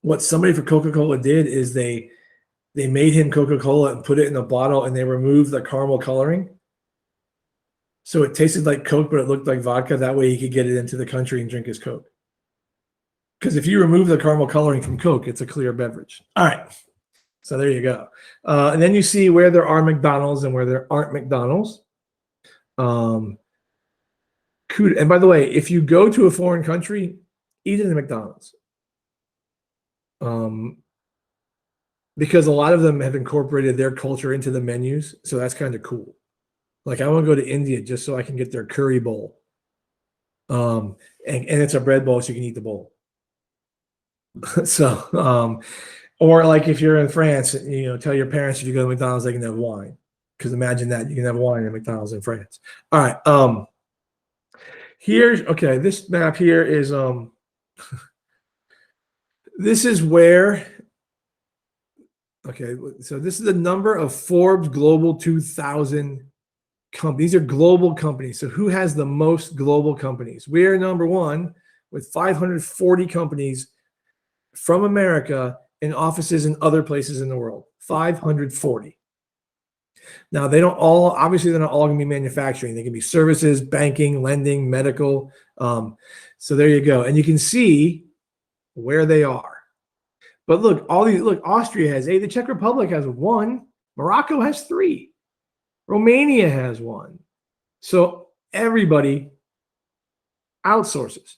what somebody for Coca-Cola did is they made him Coca-Cola and put it in a bottle, and they removed the caramel coloring. So it tasted like Coke, but it looked like vodka. That way he could get it into the country and drink his Coke. Because if you remove the caramel coloring from Coke, it's a clear beverage. All right. So there you go. And then you see where there are McDonald's and where there aren't McDonald's. And by the way, if you go to a foreign country, eat in a McDonald's. Because a lot of them have incorporated their culture into the menus. So that's kind of cool. Like I want to go to India just so I can get their curry bowl. And it's a bread bowl, so you can eat the bowl. So, or like if you're in France, tell your parents if you go to McDonald's, they can have wine. Because imagine that you can have wine at McDonald's in France. All right. This map here is this is where. Okay, so this is the number of Forbes Global 2000 companies. These are global companies. So who has the most global companies? We are number 1 with 540 companies from America in offices in other places in the world. 540. Now, they're not all going to be manufacturing. They can be services, banking, lending, medical. So there you go. And you can see where they are. But look, Austria has 8. The Czech Republic has 1. Morocco has 3. Romania has 1. So everybody outsources.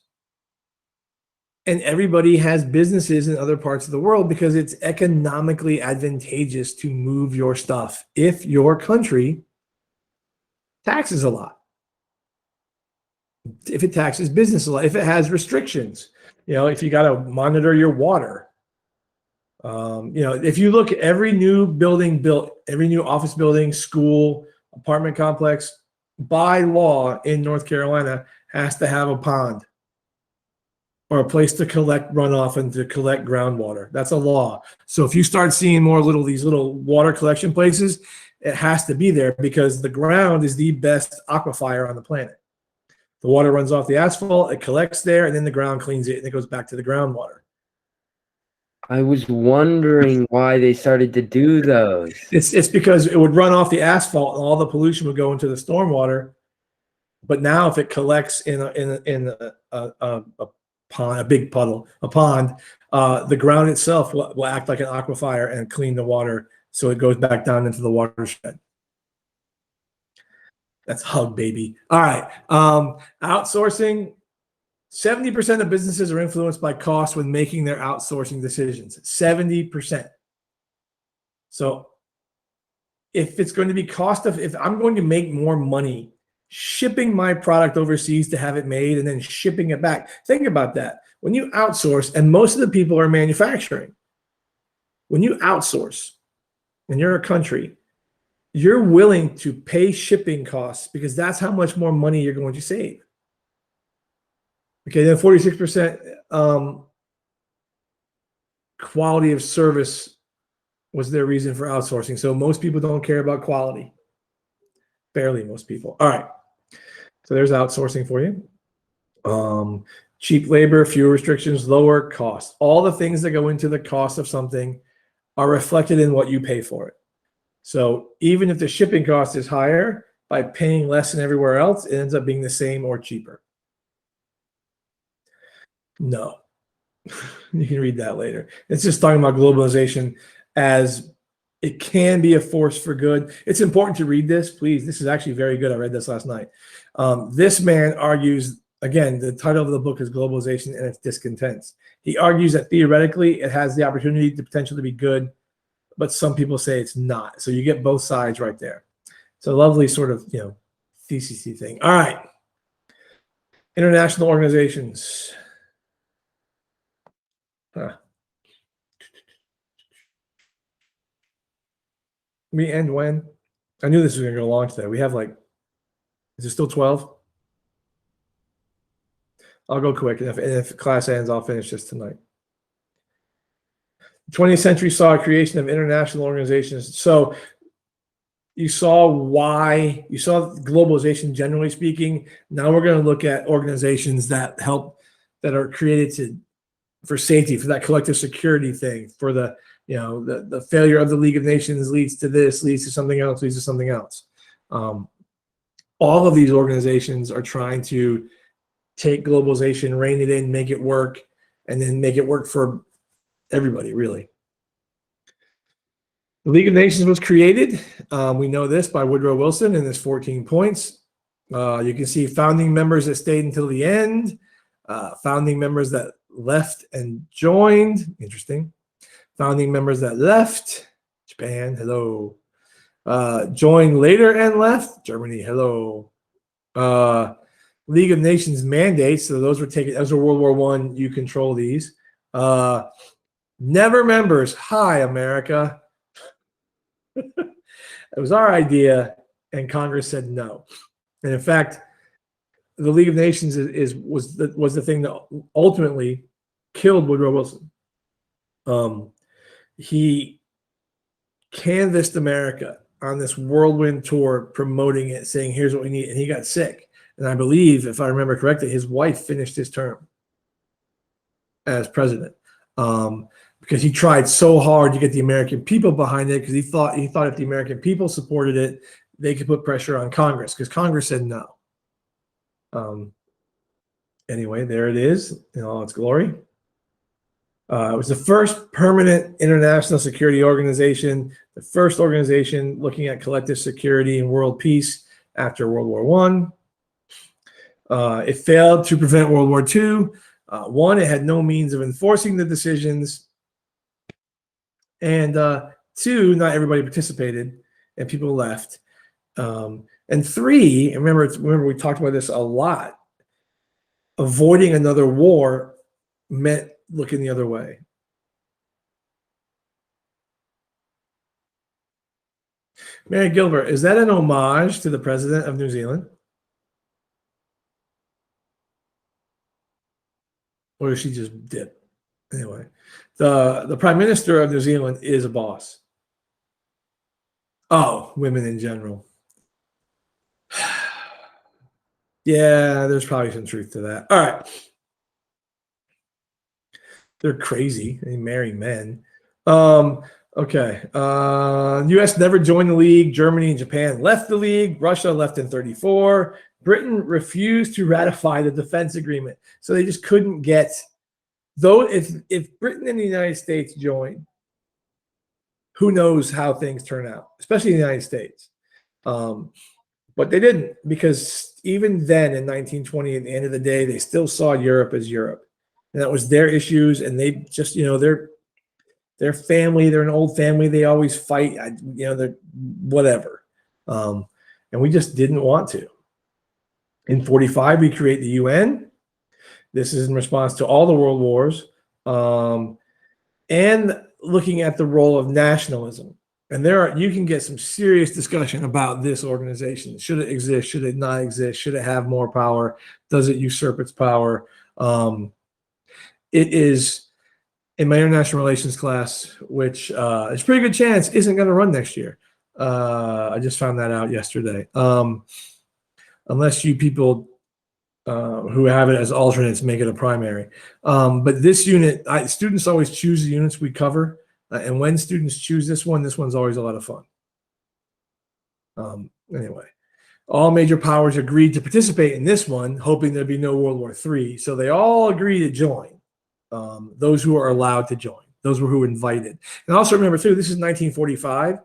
And everybody has businesses in other parts of the world because it's economically advantageous to move your stuff if your country taxes a lot. If it taxes business a lot, if it has restrictions, if you got to monitor your water. If you look at every new building built, every new office building, school, apartment complex, by law in North Carolina has to have a pond or a place to collect runoff and to collect groundwater. That's a law. So if you start seeing more these little water collection places, it has to be there because the ground is the best aquifer on the planet. The water runs off the asphalt, it collects there, and then the ground cleans it and it goes back to the groundwater. I was wondering why they started to do those. It's because it would run off the asphalt and all the pollution would go into the stormwater. But now, if it collects in a pond, a big puddle, a pond, the ground itself will act like an aquifer and clean the water, so it goes back down into the watershed. That's hug, baby. All right, outsourcing. 70% of businesses are influenced by cost when making their outsourcing decisions. 70%. So if it's going to be if I'm going to make more money shipping my product overseas to have it made and then shipping it back, think about that. When you outsource, and most of the people are manufacturing, when you outsource and you're a country, you're willing to pay shipping costs because that's how much more money you're going to save. Okay, then 46% quality of service was their reason for outsourcing. So most people don't care about quality. Barely most people. All right. So there's outsourcing for you. Cheap labor, fewer restrictions, lower cost. All the things that go into the cost of something are reflected in what you pay for it. So even if the shipping cost is higher, by paying less than everywhere else, it ends up being the same or cheaper. No. You can read that later. It's just talking about globalization as It can be a force for good. It's important to read this, please. This is actually very good. I read this last night. This man argues, again, the title of the book is Globalization and Its Discontents. He argues that theoretically it has the opportunity to potentially be good, but some people say it's not. So you get both sides right there. It's a lovely sort of, thesis thing. All right. International organizations. We end when? I knew this was going to go long today. We have is it still 12? I'll go quick. And if class ends, I'll finish this tonight. The 20th century saw a creation of international organizations. So you saw globalization, generally speaking. Now we're going to look at organizations that are created for safety, for that collective security thing, for the failure of the League of Nations leads to this, leads to something else, leads to something else. All of these organizations are trying to take globalization, rein it in, make it work, and then make it work for everybody, really. The League of Nations was created. We know this by Woodrow Wilson in his 14 points. You can see founding members that stayed until the end, founding members that left and joined. Interesting. Founding members that left. Japan, hello. Joined later and left. Germany, hello. League of Nations mandates. So those were taken. Those were World War I. You control these. Never members. Hi, America. It was our idea, and Congress said no. And in fact, the League of Nations was the thing that ultimately killed Woodrow Wilson. He canvassed America on this whirlwind tour, promoting it, saying, "Here's what we need," and he got sick. And I believe, if I remember correctly, his wife finished his term as president. Because he tried so hard to get the American people behind it, because he thought if the American people supported it, they could put pressure on Congress, because Congress said no. Anyway, there it is in all its glory. It was the first permanent international security organization, the first organization looking at collective security and world peace after World War I. It failed to prevent World War II. One, it had no means of enforcing the decisions. And two, not everybody participated, and people left. And three, remember we talked about this a lot. Avoiding another war meant looking the other way. Mary Gilbert, is that an homage to the president of New Zealand? Or did she just dip? Anyway, the prime minister of New Zealand is a boss. Oh, women in general. Yeah, there's probably some truth to that. All right. They're crazy. They marry men. Okay. U.S. never joined the league. Germany and Japan left the league. Russia left in 1934. Britain refused to ratify the defense agreement. So they just couldn't get, though if Britain and the United States join, who knows how things turn out, especially in the United States. But they didn't, because even then in 1920, at the end of the day, they still saw Europe as Europe. And that was their issues. And they just, their family, they're an old family. They always fight, they're whatever. And we just didn't want to. In 1945, we create the UN. This is in response to all the world wars. And looking at the role of nationalism. And you can get some serious discussion about this organization. Should it exist? Should it not exist? Should it have more power? Does it usurp its power? It is in my international relations class, which is a pretty good chance isn't going to run next year. I just found that out yesterday. Unless you people who have it as alternates make it a primary. But this unit, students always choose the units we cover. And when students choose this one's always a lot of fun. Anyway, all major powers agreed to participate in this one, hoping there'd be no World War III. So they all agree to join, those who are allowed to join. Those were who invited. And also remember, too, this is 1945.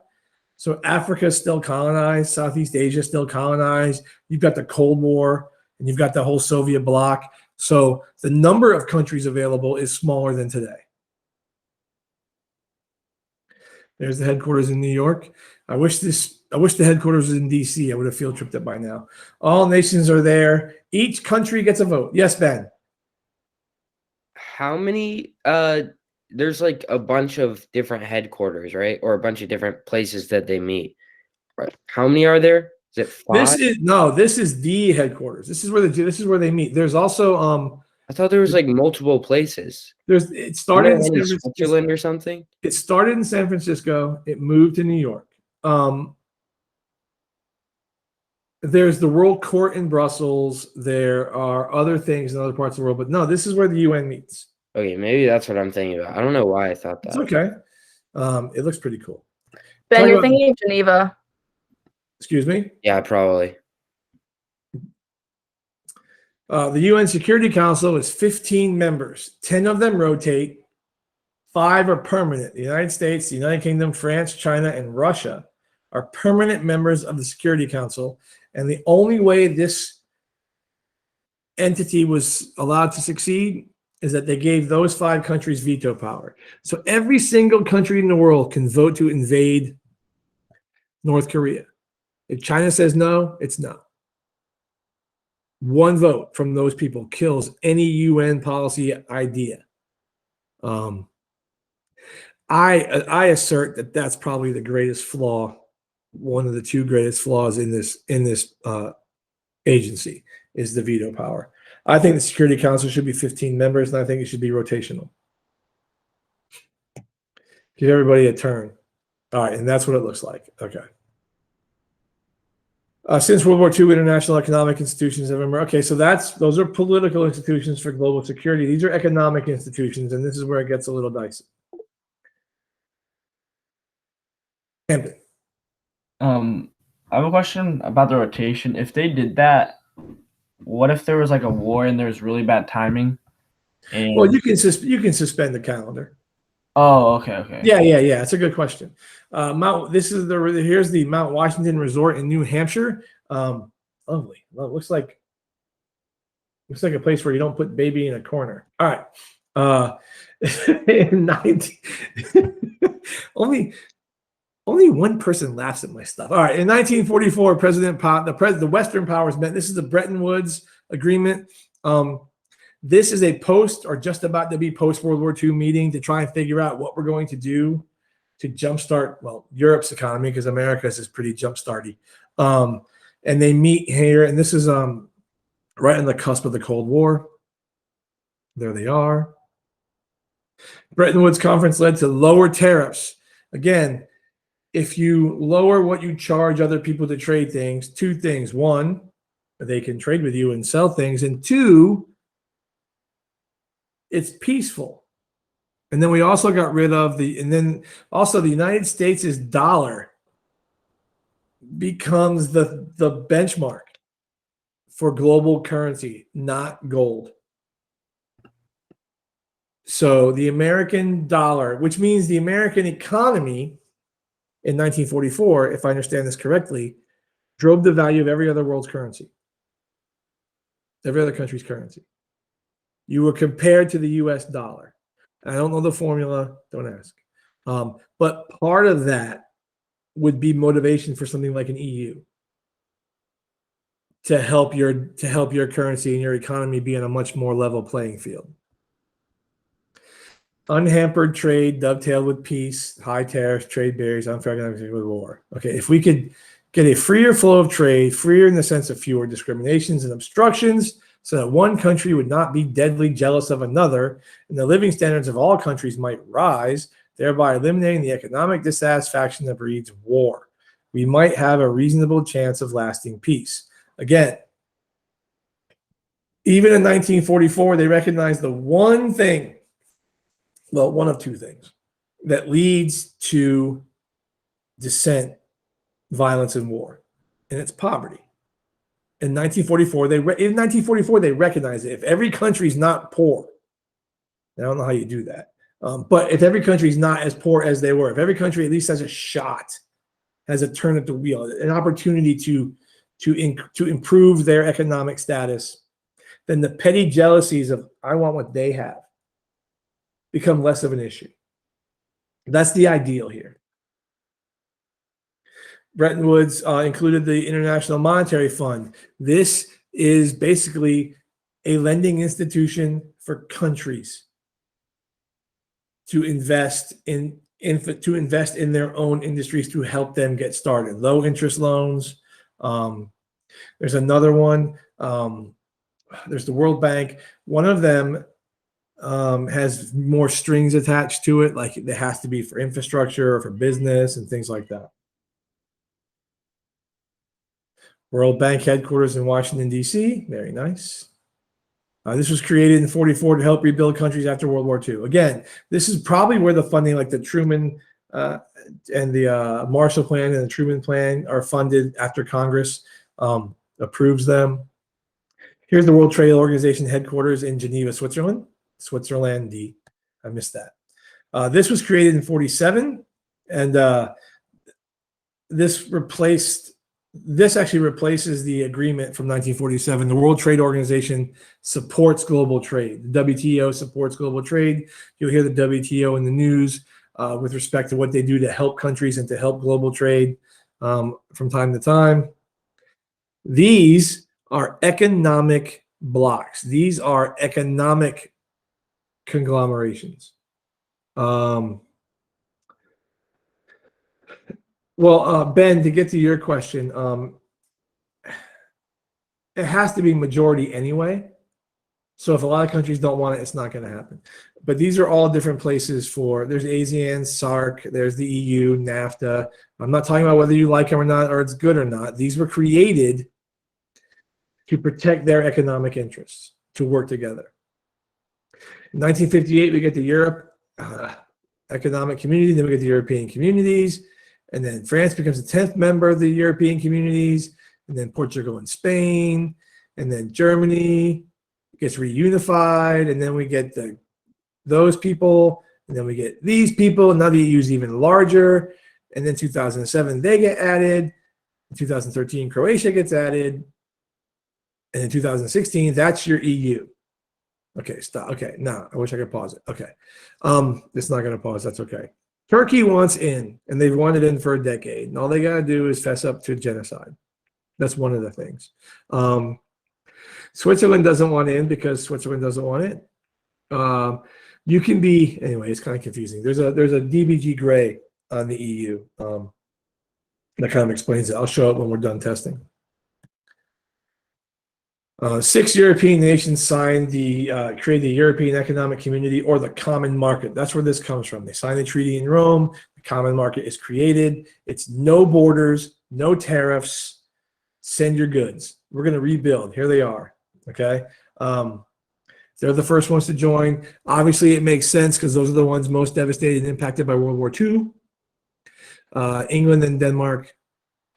So Africa is still colonized. Southeast Asia is still colonized. You've got the Cold War, and you've got the whole Soviet bloc. So the number of countries available is smaller than today. There's the headquarters in New York. I wish the headquarters was in DC. I would have field tripped it by now. All nations are there. Each country gets a vote. Yes, Ben. How many there's like a bunch of different headquarters, right? Or a bunch of different places that they meet. Right. How many are there? Is it 5? This is the headquarters. This is where they meet. There's also I thought there was like multiple places. it started in Isn't there San one in Francisco. Switzerland or something. It started in San Francisco. It moved to New York. There's the World Court in Brussels. There are other things in other parts of the world, but no, this is where the UN meets. Okay, maybe that's what I'm thinking about. I don't know why I thought It's that. okay. It looks pretty cool. Ben, Talk you're about- thinking of Geneva. Excuse me. Yeah, probably. The UN Security Council is 15 members. 10 of them rotate. 5 are permanent. The United States, the United Kingdom, France, China, and Russia are permanent members of the Security Council. And the only way this entity was allowed to succeed is that they gave those 5 countries veto power. So every single country in the world can vote to invade North Korea. If China says no, it's no. One vote from those people kills any UN policy idea. I assert that that's probably the greatest flaw, one of the 2 greatest flaws in this agency is the veto power. I think the Security Council should be 15 members, and I think it should be rotational. Give everybody a turn. All right, and that's what it looks like. Okay. Since World War II, international economic institutions have emerged. Okay, so those are political institutions for global security. These are economic institutions, and this is where it gets a little dicey. Hampton. I have a question about the rotation. If they did that, what if there was like a war and there's really bad timing? And Well, you can suspend the calendar. oh, okay. Yeah. It's a good question. Here's the Mount Washington Resort in New Hampshire. Lovely. Well, it looks like a place where you don't put baby in a corner. All right. In 19 only one person laughs at my stuff. All right. In 1944, the Western powers met. This is the Bretton Woods Agreement. This is a post or just about to be post World War II meeting to try and figure out what we're going to do to jumpstart, Europe's economy, because America's is pretty jumpstarty. And they meet here, and this is right on the cusp of the Cold War. There they are. Bretton Woods Conference led to lower tariffs. Again, if you lower what you charge other people to trade things, 2 things. 1, they can trade with you and sell things. And 2, it's peaceful. And then we also got rid of the United States' dollar becomes the benchmark for global currency, not gold. So the American dollar, which means the American economy in 1944, if I understand this correctly, drove the value of every other world's currency, every other country's currency. You were compared to the US dollar. I don't know the formula, don't ask. But part of that would be motivation for something like an EU to help your currency and your economy be on a much more level playing field. Unhampered trade dovetailed with peace, high tariffs, trade barriers, unfair economics with war. Okay, if we could get a freer flow of trade, freer in the sense of fewer discriminations and obstructions, so that one country would not be deadly jealous of another, and the living standards of all countries might rise, thereby eliminating the economic dissatisfaction that breeds war. We might have a reasonable chance of lasting peace. Again, even in 1944, they recognized the one thing, one of 2 things, that leads to dissent, violence, and war, and it's poverty. In 1944, they recognized it. If every country's not poor, I don't know how you do that. But if every country is not as poor as they were, if every country at least has a shot, has a turn at the wheel, an opportunity to improve their economic status, then the petty jealousies of I want what they have become less of an issue. That's the ideal here. Bretton Woods included the International Monetary Fund. This is basically a lending institution for countries to invest in their own industries to help them get started. Low interest loans. There's another one. There's the World Bank. One of them has more strings attached to it, like it has to be for infrastructure or for business and things like that. World Bank headquarters in Washington, D.C. Very nice. This was created in 1944 to help rebuild countries after World War II. Again, this is probably where the funding, like the Truman and the Marshall Plan and the Truman Plan, are funded after Congress approves them. Here's the World Trade Organization headquarters in Geneva, Switzerland. Switzerland. I missed that. This was created in 1947, and this actually replaces the agreement from 1947. The World Trade Organization supports global trade. The WTO supports global trade. You'll hear the WTO in the news with respect to what they do to help countries and to help global trade from time to time. These are economic blocks. These are economic conglomerations. Well, Ben, to get to your question, it has to be majority anyway. So if a lot of countries don't want it, it's not going to happen. But these are all different places there's ASEAN, SAARC, there's the EU, NAFTA. I'm not talking about whether you like them or not, or it's good or not. These were created to protect their economic interests, to work together. In 1958, we get the Europe Economic Community, then we get the European Communities, and then France becomes the 10th member of the European Communities, and then Portugal and Spain, and then Germany gets reunified, and then we get those people, and then we get these people. Now the EU is even larger, and then 2007 they get added. In 2013 Croatia gets added, and in 2016 that's your EU. Okay, stop. Okay, now I wish I could pause it. Okay, it's not going to pause. That's okay. Turkey wants in, and they've wanted in for a decade, and all they got to do is fess up to genocide. That's one of the things. Switzerland doesn't want in because Switzerland doesn't want it. You can be anyway. It's kind of confusing. There's a DBG gray on the EU that kind of explains it. I'll show it when we're done testing. 6 European nations signed created the European Economic Community, or the Common Market. That's where this comes from. They signed the treaty in Rome. The Common Market is created. It's no borders, no tariffs. Send your goods. We're going to rebuild. Here they are. Okay. They're the first ones to join. Obviously, it makes sense because those are the ones most devastated and impacted by World War II. England and Denmark.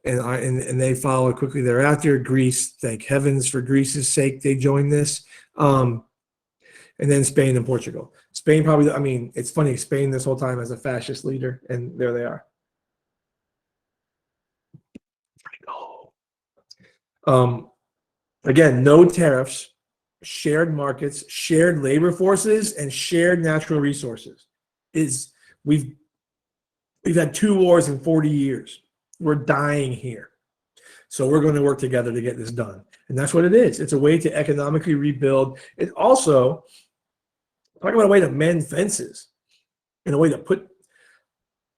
And they followed quickly thereafter. Greece, thank heavens for Greece's sake, they joined this. And then Spain and Portugal. Spain probably, I mean, it's funny, Spain this whole time has a fascist leader, and there they are. Again, no tariffs, shared markets, shared labor forces, and shared natural resources. We've had 2 wars in 40 years. We're dying here. So we're going to work together to get this done. And that's what it is. It's a way to economically rebuild. It also, talk about a way to mend fences, in a way to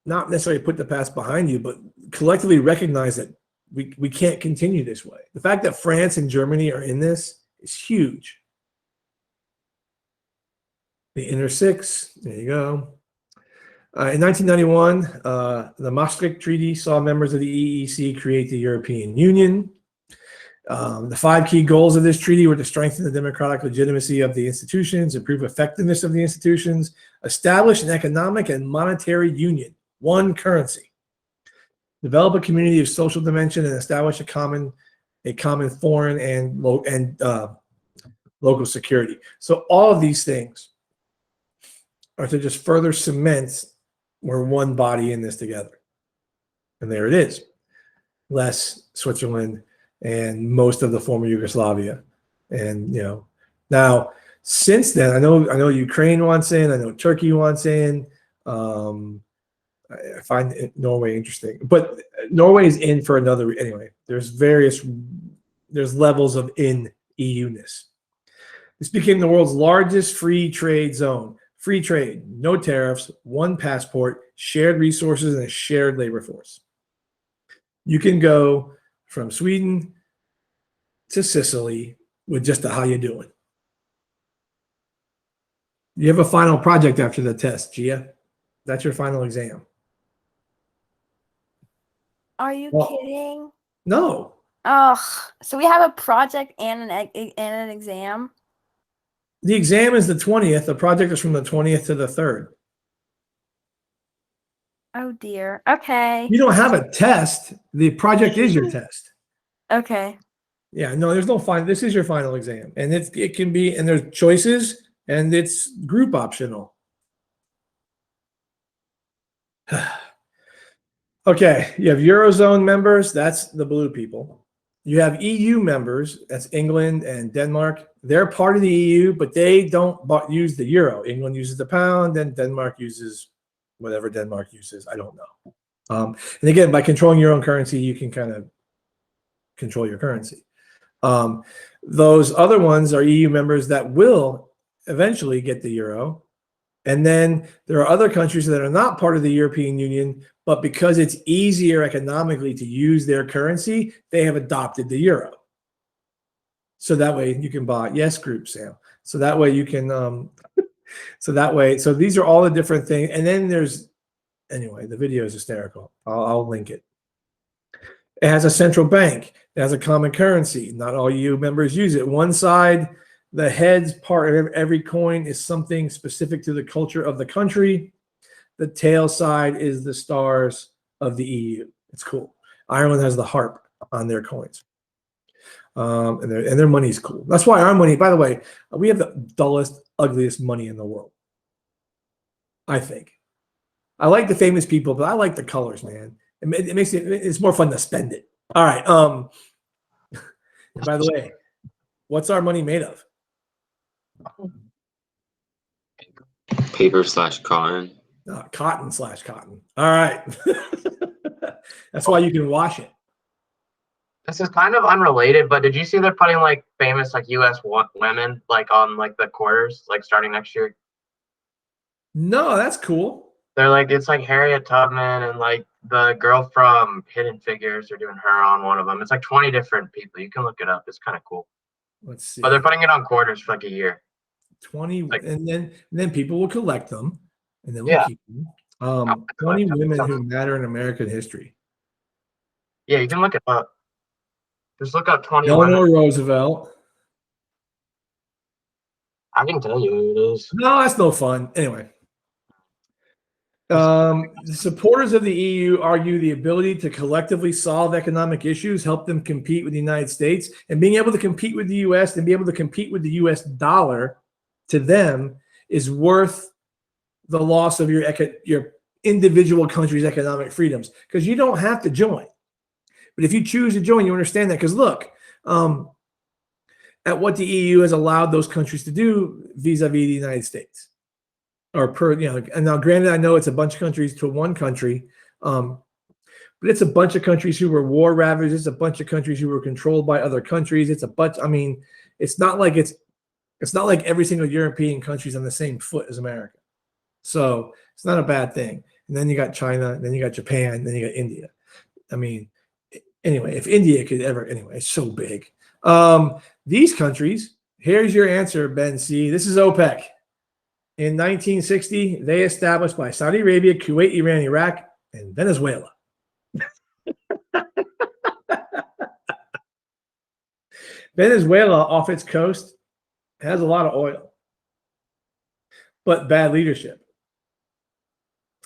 not necessarily put the past behind you, but collectively recognize that we can't continue this way. The fact that France and Germany are in this is huge. The Inner Six, there you go. In 1991, the Maastricht Treaty saw members of the EEC create the European Union. The 5 key goals of this treaty were to strengthen the democratic legitimacy of the institutions, improve effectiveness of the institutions, establish an economic and monetary union, one currency, develop a community of social dimension, and establish a common foreign and local security. So all of these things are to just further cement we're one body in this together. And there it is. Less Switzerland and most of the former Yugoslavia. And now since then, I know Ukraine wants in, I know Turkey wants in. I find Norway interesting, but Norway is in for another. Anyway, there's levels of in EU-ness. This became the world's largest free trade zone. Free trade, no tariffs, one passport, shared resources, and a shared labor force. You can go from Sweden to Sicily with just a how you doing. You have a final project after the test, Gia. That's your final exam. Are you Well, kidding? No. Oh, so we have a project and an exam. The exam is the 20th. The project is from the 20th to the 3rd. Oh dear. Okay. You don't have a test. The project is your test. Okay. Yeah, no, there's no final. This is your final exam. And it can be, and there's choices, and it's group optional. Okay, you have Eurozone members, that's the blue people. You have EU members, that's England and Denmark. They're part of the EU, but they don't use the euro. England uses the pound, and Denmark uses whatever Denmark uses. I don't know. And again, by controlling your own currency, you can kind of control your currency. Those other ones are EU members that will eventually get the euro. And then there are other countries that are not part of the European Union, but because it's easier economically to use their currency, they have adopted the euro. So that way you can buy, yes, group, Sam. So that way you can, so these are all the different things. And then anyway, the video is hysterical. I'll link it. It has a central bank. It has a common currency. Not all EU members use it. One side, the heads part of every coin is something specific to the culture of the country. The tail side is the stars of the EU. It's cool. Ireland has the harp on their coins. And their money is cool. That's why our money, by the way, we have the dullest, ugliest money in the world. I think. I like the famous people, but I like the colors, man. It makes it's more fun to spend it. All right. By the way, what's our money made of? Paper/cotton. Cotton/cotton. All right. That's why you can wash it. This is kind of unrelated, but did you see they're putting like famous like U.S. women like on like the quarters like starting next year? No, that's cool. They're like it's like Harriet Tubman and like the girl from Hidden Figures. They're doing her on one of them. It's like 20 different people. You can look it up. It's kind of cool. Let's see. But they're putting it on quarters for like a year. 20, like, and then people will collect them, and then we'll keep them. 20 women who matter in American history. Yeah, you can look it up. Just look up 20 Eleanor women. Roosevelt. I can tell you who it is. No, that's no fun. Anyway. The supporters of the EU argue the ability to collectively solve economic issues, help them compete with the United States, and being able to compete with the U.S. and be able to compete with the U.S. dollar to them is worth the loss of your individual country's economic freedoms, because you don't have to join. But if you choose to join, you understand that. Because look, at what the EU has allowed those countries to do vis-a-vis the United States. And now granted, I know it's a bunch of countries to one country, but it's a bunch of countries who were war ravaged. It's a bunch of countries who were controlled by other countries. It's a bunch. I mean, it's not like every single European country is on the same foot as America. So it's not a bad thing. And then you got China, and then you got Japan, then you got India. I mean, anyway, if India could ever, anyway, it's so big. These countries. Here's your answer, Ben C. This is OPEC. In 1960, they established by Saudi Arabia, Kuwait, Iran, Iraq, and Venezuela. Venezuela, off its coast, has a lot of oil, but bad leadership.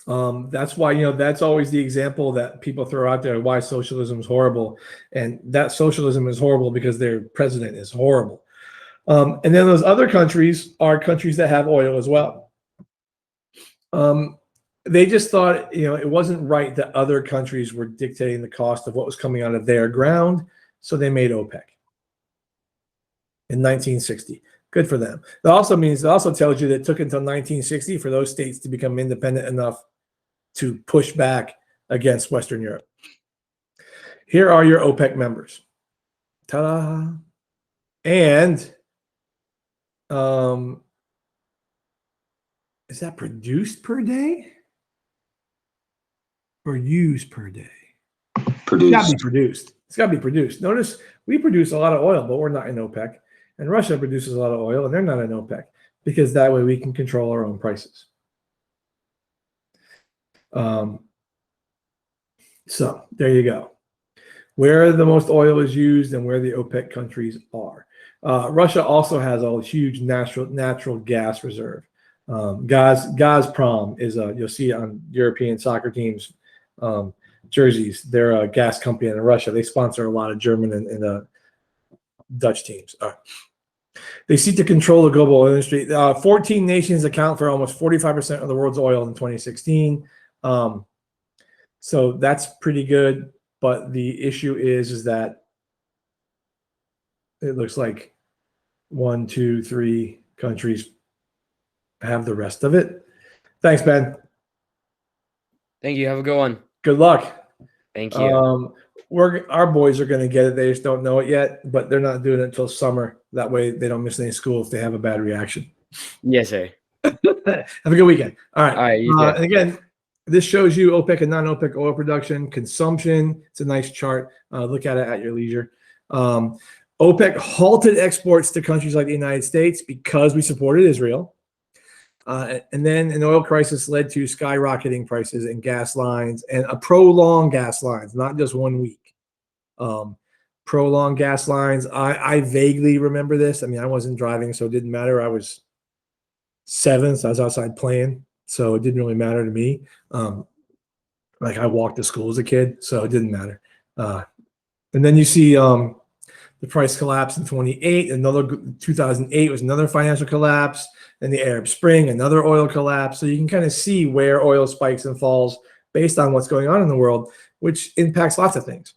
That's why, that's always the example that people throw out there, why socialism is horrible. And that socialism is horrible because their president is horrible. And then those other countries are countries that have oil as well. They just thought, it wasn't right that other countries were dictating the cost of what was coming out of their ground, so they made OPEC in 1960. Good for them. It also tells you that it took until 1960 for those states to become independent enough to push back against Western Europe. Here are your OPEC members. Ta-da! And is that produced per day or used per day? It's got to be produced. It's got to be produced. Notice we produce a lot of oil, but we're not in OPEC. And Russia produces a lot of oil, and they're not in OPEC, because that way we can control our own prices. So there you go. Where the most oil is used and where the OPEC countries are. Russia also has a huge natural gas reserve. Gazprom is you'll see it on European soccer teams jerseys. They're a gas company in Russia. They sponsor a lot of German and Dutch teams. All right. They seek to control the global oil industry. 14 nations account for almost 45% of the world's oil in 2016. So that's pretty good. But the issue is that it looks like 1, 2, 3 countries have the rest of it. Thanks, Ben. Thank you. Have a good one. Good luck. Thank you. Our boys are going to get it. They just don't know it yet, but they're not doing it until summer. That way they don't miss any school if they have a bad reaction. Yes, sir. Have a good weekend. All right. All right. You too. And again, this shows you OPEC and non-OPEC oil production, consumption. It's a nice chart. Look at it at your leisure. OPEC halted exports to countries like the United States because we supported Israel. And then an oil crisis led to skyrocketing prices and gas lines, and a prolonged gas lines, not just 1 week. Prolonged gas lines. I vaguely remember this. I mean, I wasn't driving, so it didn't matter. I was 7, so I was outside playing, so it didn't really matter to me. Like I walked to school as a kid, so it didn't matter. And then you see the price collapse in 28. Another 2008 was another financial collapse. And the Arab Spring, another oil collapse. So you can kind of see where oil spikes and falls based on what's going on in the world, which impacts lots of things.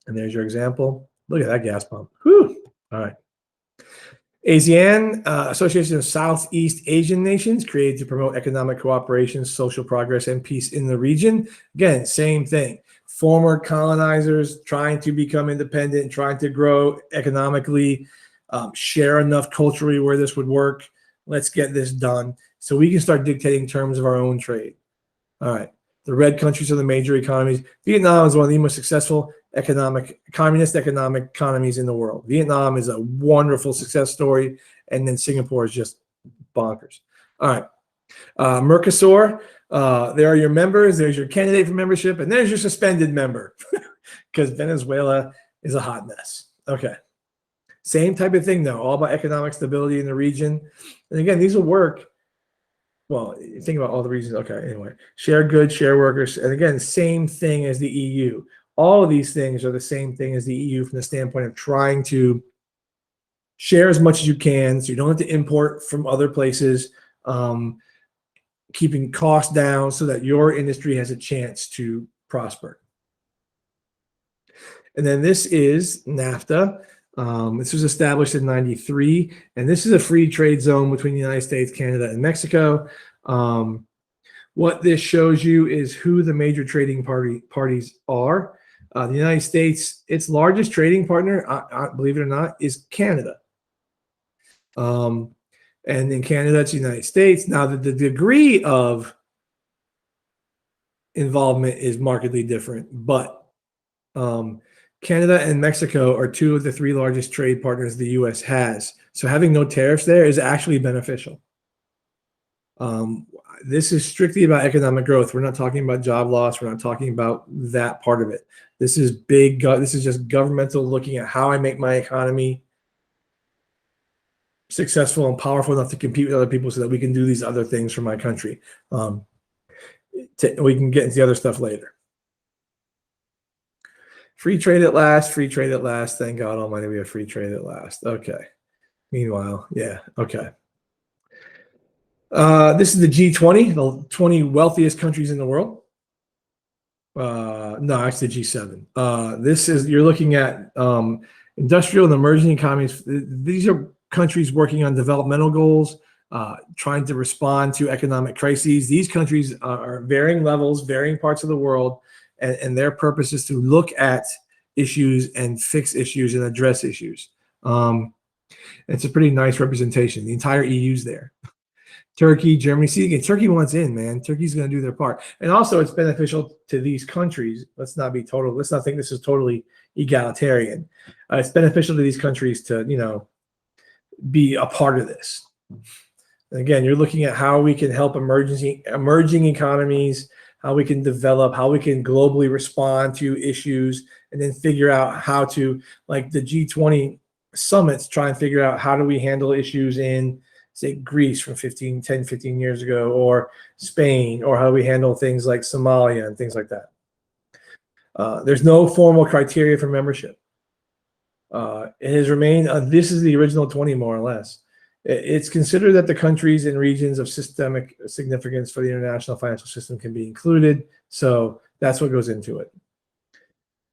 And there's your example. Look at that gas pump. Whew. All right. ASEAN, Association of Southeast Asian Nations, created to promote economic cooperation, social progress, and peace in the region. Again, same thing. Former colonizers trying to become independent, trying to grow economically, share enough culturally where this would work. Let's get this done so we can start dictating terms of our own trade. All right. The red countries are the major economies. Vietnam is one of the most successful communist economic economies in the world. Vietnam is a wonderful success story. And then Singapore is just bonkers. All right. Mercosur, there are your members. There's your candidate for membership. And there's your suspended member because Venezuela is a hot mess. Okay. Same type of thing, though, all about economic stability in the region. And again, these will work. Well, think about all the reasons. Okay, anyway, share goods, share workers. And again, same thing as the EU. All of these things are the same thing as the EU from the standpoint of trying to share as much as you can so you don't have to import from other places, keeping costs down so that your industry has a chance to prosper. And then this is NAFTA. This was established in '93, and this is a free trade zone between the United States, Canada, and Mexico. What this shows you is who the major trading parties are. The United States, its largest trading partner, believe it or not, is Canada. And in Canada, it's the United States. Now, the degree of involvement is markedly different, but Canada and Mexico are 2 of the 3 largest trade partners the U.S. has. So having no tariffs there is actually beneficial. This is strictly about economic growth. We're not talking about job loss. We're not talking about that part of it. This is big. This is just governmental looking at how I make my economy successful and powerful enough to compete with other people so that we can do these other things for my country. We can get into the other stuff later. Free trade at last, free trade at last. Thank God Almighty, we have free trade at last. Okay. Meanwhile, yeah, okay. This is the G20, the 20 wealthiest countries in the world. No, actually G7. This is, you're looking at industrial and emerging economies. These are countries working on developmental goals, trying to respond to economic crises. These countries are varying levels, varying parts of the world, and their purpose is to look at issues and fix issues and address issues. It's a pretty nice representation. The entire EU's there. Turkey, Germany. See, again, Turkey wants in, man. Turkey's going to do their part. And also, it's beneficial to these countries. Let's not think this is totally egalitarian. It's beneficial to these countries to, be a part of this. And again, you're looking at how we can help emerging economies, how we can develop, how we can globally respond to issues, and then figure out how to, like the G20 summits, try and figure out how do we handle issues in, say, Greece from 10, 15 years ago, or Spain, or how we handle things like Somalia and things like that. There's no formal criteria for membership. It has remained, this is the original 20, more or less. It's considered that the countries and regions of systemic significance for the international financial system can be included. So that's what goes into it.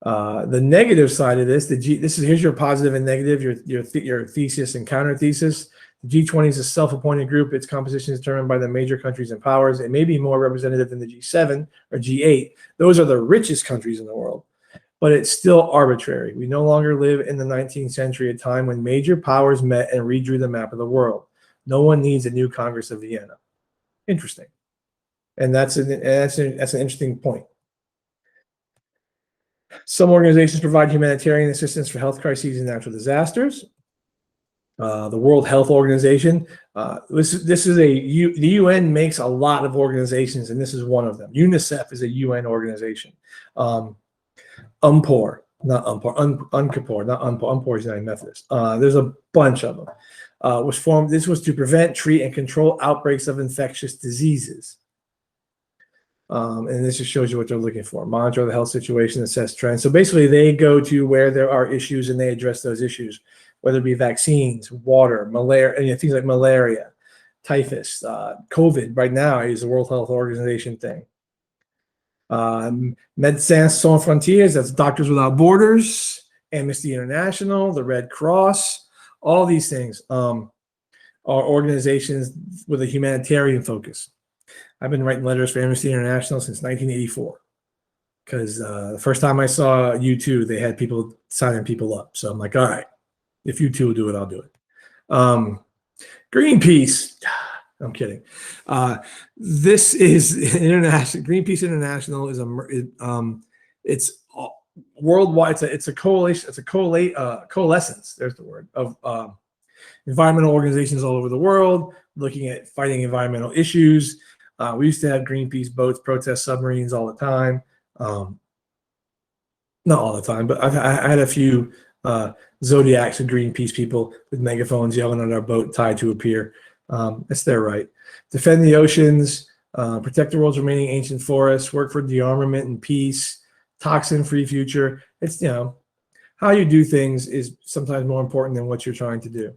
The negative side of this, here's your positive and negative, your thesis and counter thesis. The G20 is a self-appointed group. Its composition is determined by the major countries and powers. It may be more representative than the G7 or G8. Those are the richest countries in the world, but it's still arbitrary. We no longer live in the 19th century, a time when major powers met and redrew the map of the world. No one needs a new Congress of Vienna. Interesting. And that's an interesting point. Some organizations provide humanitarian assistance for health crises and natural disasters. The World Health Organization. The UN makes a lot of organizations, and this is one of them. UNICEF is a UN organization. UNPOR, not UNPOR, UNCAPOR, not UNPOR. UNPOR is United Methodist. There's a bunch of them. Was formed. This was to prevent, treat, and control outbreaks of infectious diseases. And this just shows you what they're looking for. Monitor the health situation, assess trends. So basically, they go to where there are issues and they address those issues, whether it be vaccines, water, malaria, things like malaria, typhus, COVID. Right now is the World Health Organization thing. Médecins Sans Frontières, that's Doctors Without Borders, Amnesty International, the Red Cross. All these things are organizations with a humanitarian focus. I've been writing letters for Amnesty International since 1984 because the first time I saw U2, they had people signing people up. So I'm like, all right, if you two will do it, I'll do it. Greenpeace. I'm kidding. This is international. Greenpeace International is it's worldwide. It's a coalition. It's a coalescence. There's the word of environmental organizations all over the world looking at fighting environmental issues. We used to have Greenpeace boats protest submarines all the time. Not all the time, but I had a few Zodiacs and Greenpeace people with megaphones yelling at our boat tied to a pier. It's their right. Defend the oceans, protect the world's remaining ancient forests, work for dearmament and peace, toxin-free future. It's, how you do things is sometimes more important than what you're trying to do.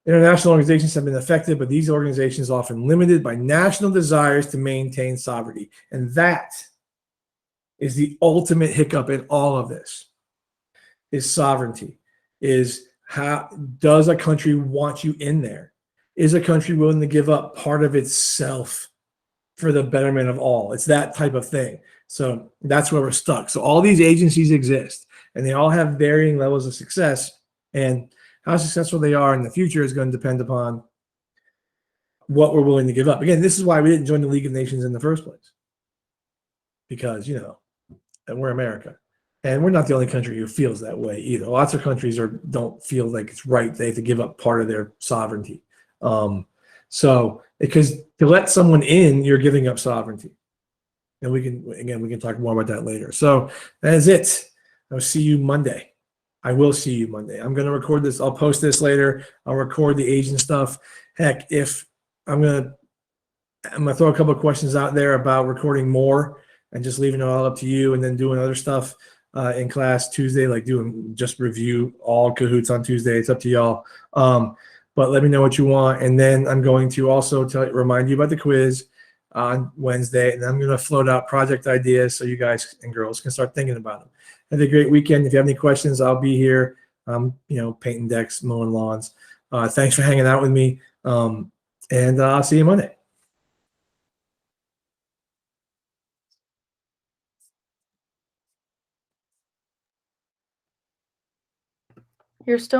International organizations have been effective, but these organizations are often limited by national desires to maintain sovereignty. And that is the ultimate hiccup in all of this, is sovereignty. Is how does a country want you in there? Is a country willing to give up part of itself for the betterment of all? It's that type of thing. So that's where we're stuck. So all these agencies exist, and they all have varying levels of success. And how successful they are in the future is going to depend upon what we're willing to give up. Again, this is why we didn't join the League of Nations in the first place. Because, and we're America. And we're not the only country who feels that way either. Lots of countries don't feel like it's right. They have to give up part of their sovereignty. Because to let someone in, you're giving up sovereignty. And we can talk more about that later. So that is it. I'll see you Monday. I will see you Monday. I'm going to record this. I'll post this later. I'll record the Asian stuff. Heck, if I'm going to throw a couple of questions out there about recording more and just leaving it all up to you, and then doing other stuff in class Tuesday, like doing just review all Cahoots on Tuesday. It's up to y'all. but let me know what you want. And then I'm going to also remind you about the quiz on Wednesday, and I'm going to float out project ideas so you guys and girls can start thinking about them. Have a great weekend. If you have any questions, I'll be here. Painting decks, mowing lawns. Thanks for hanging out with me, and I'll see you Monday. You're still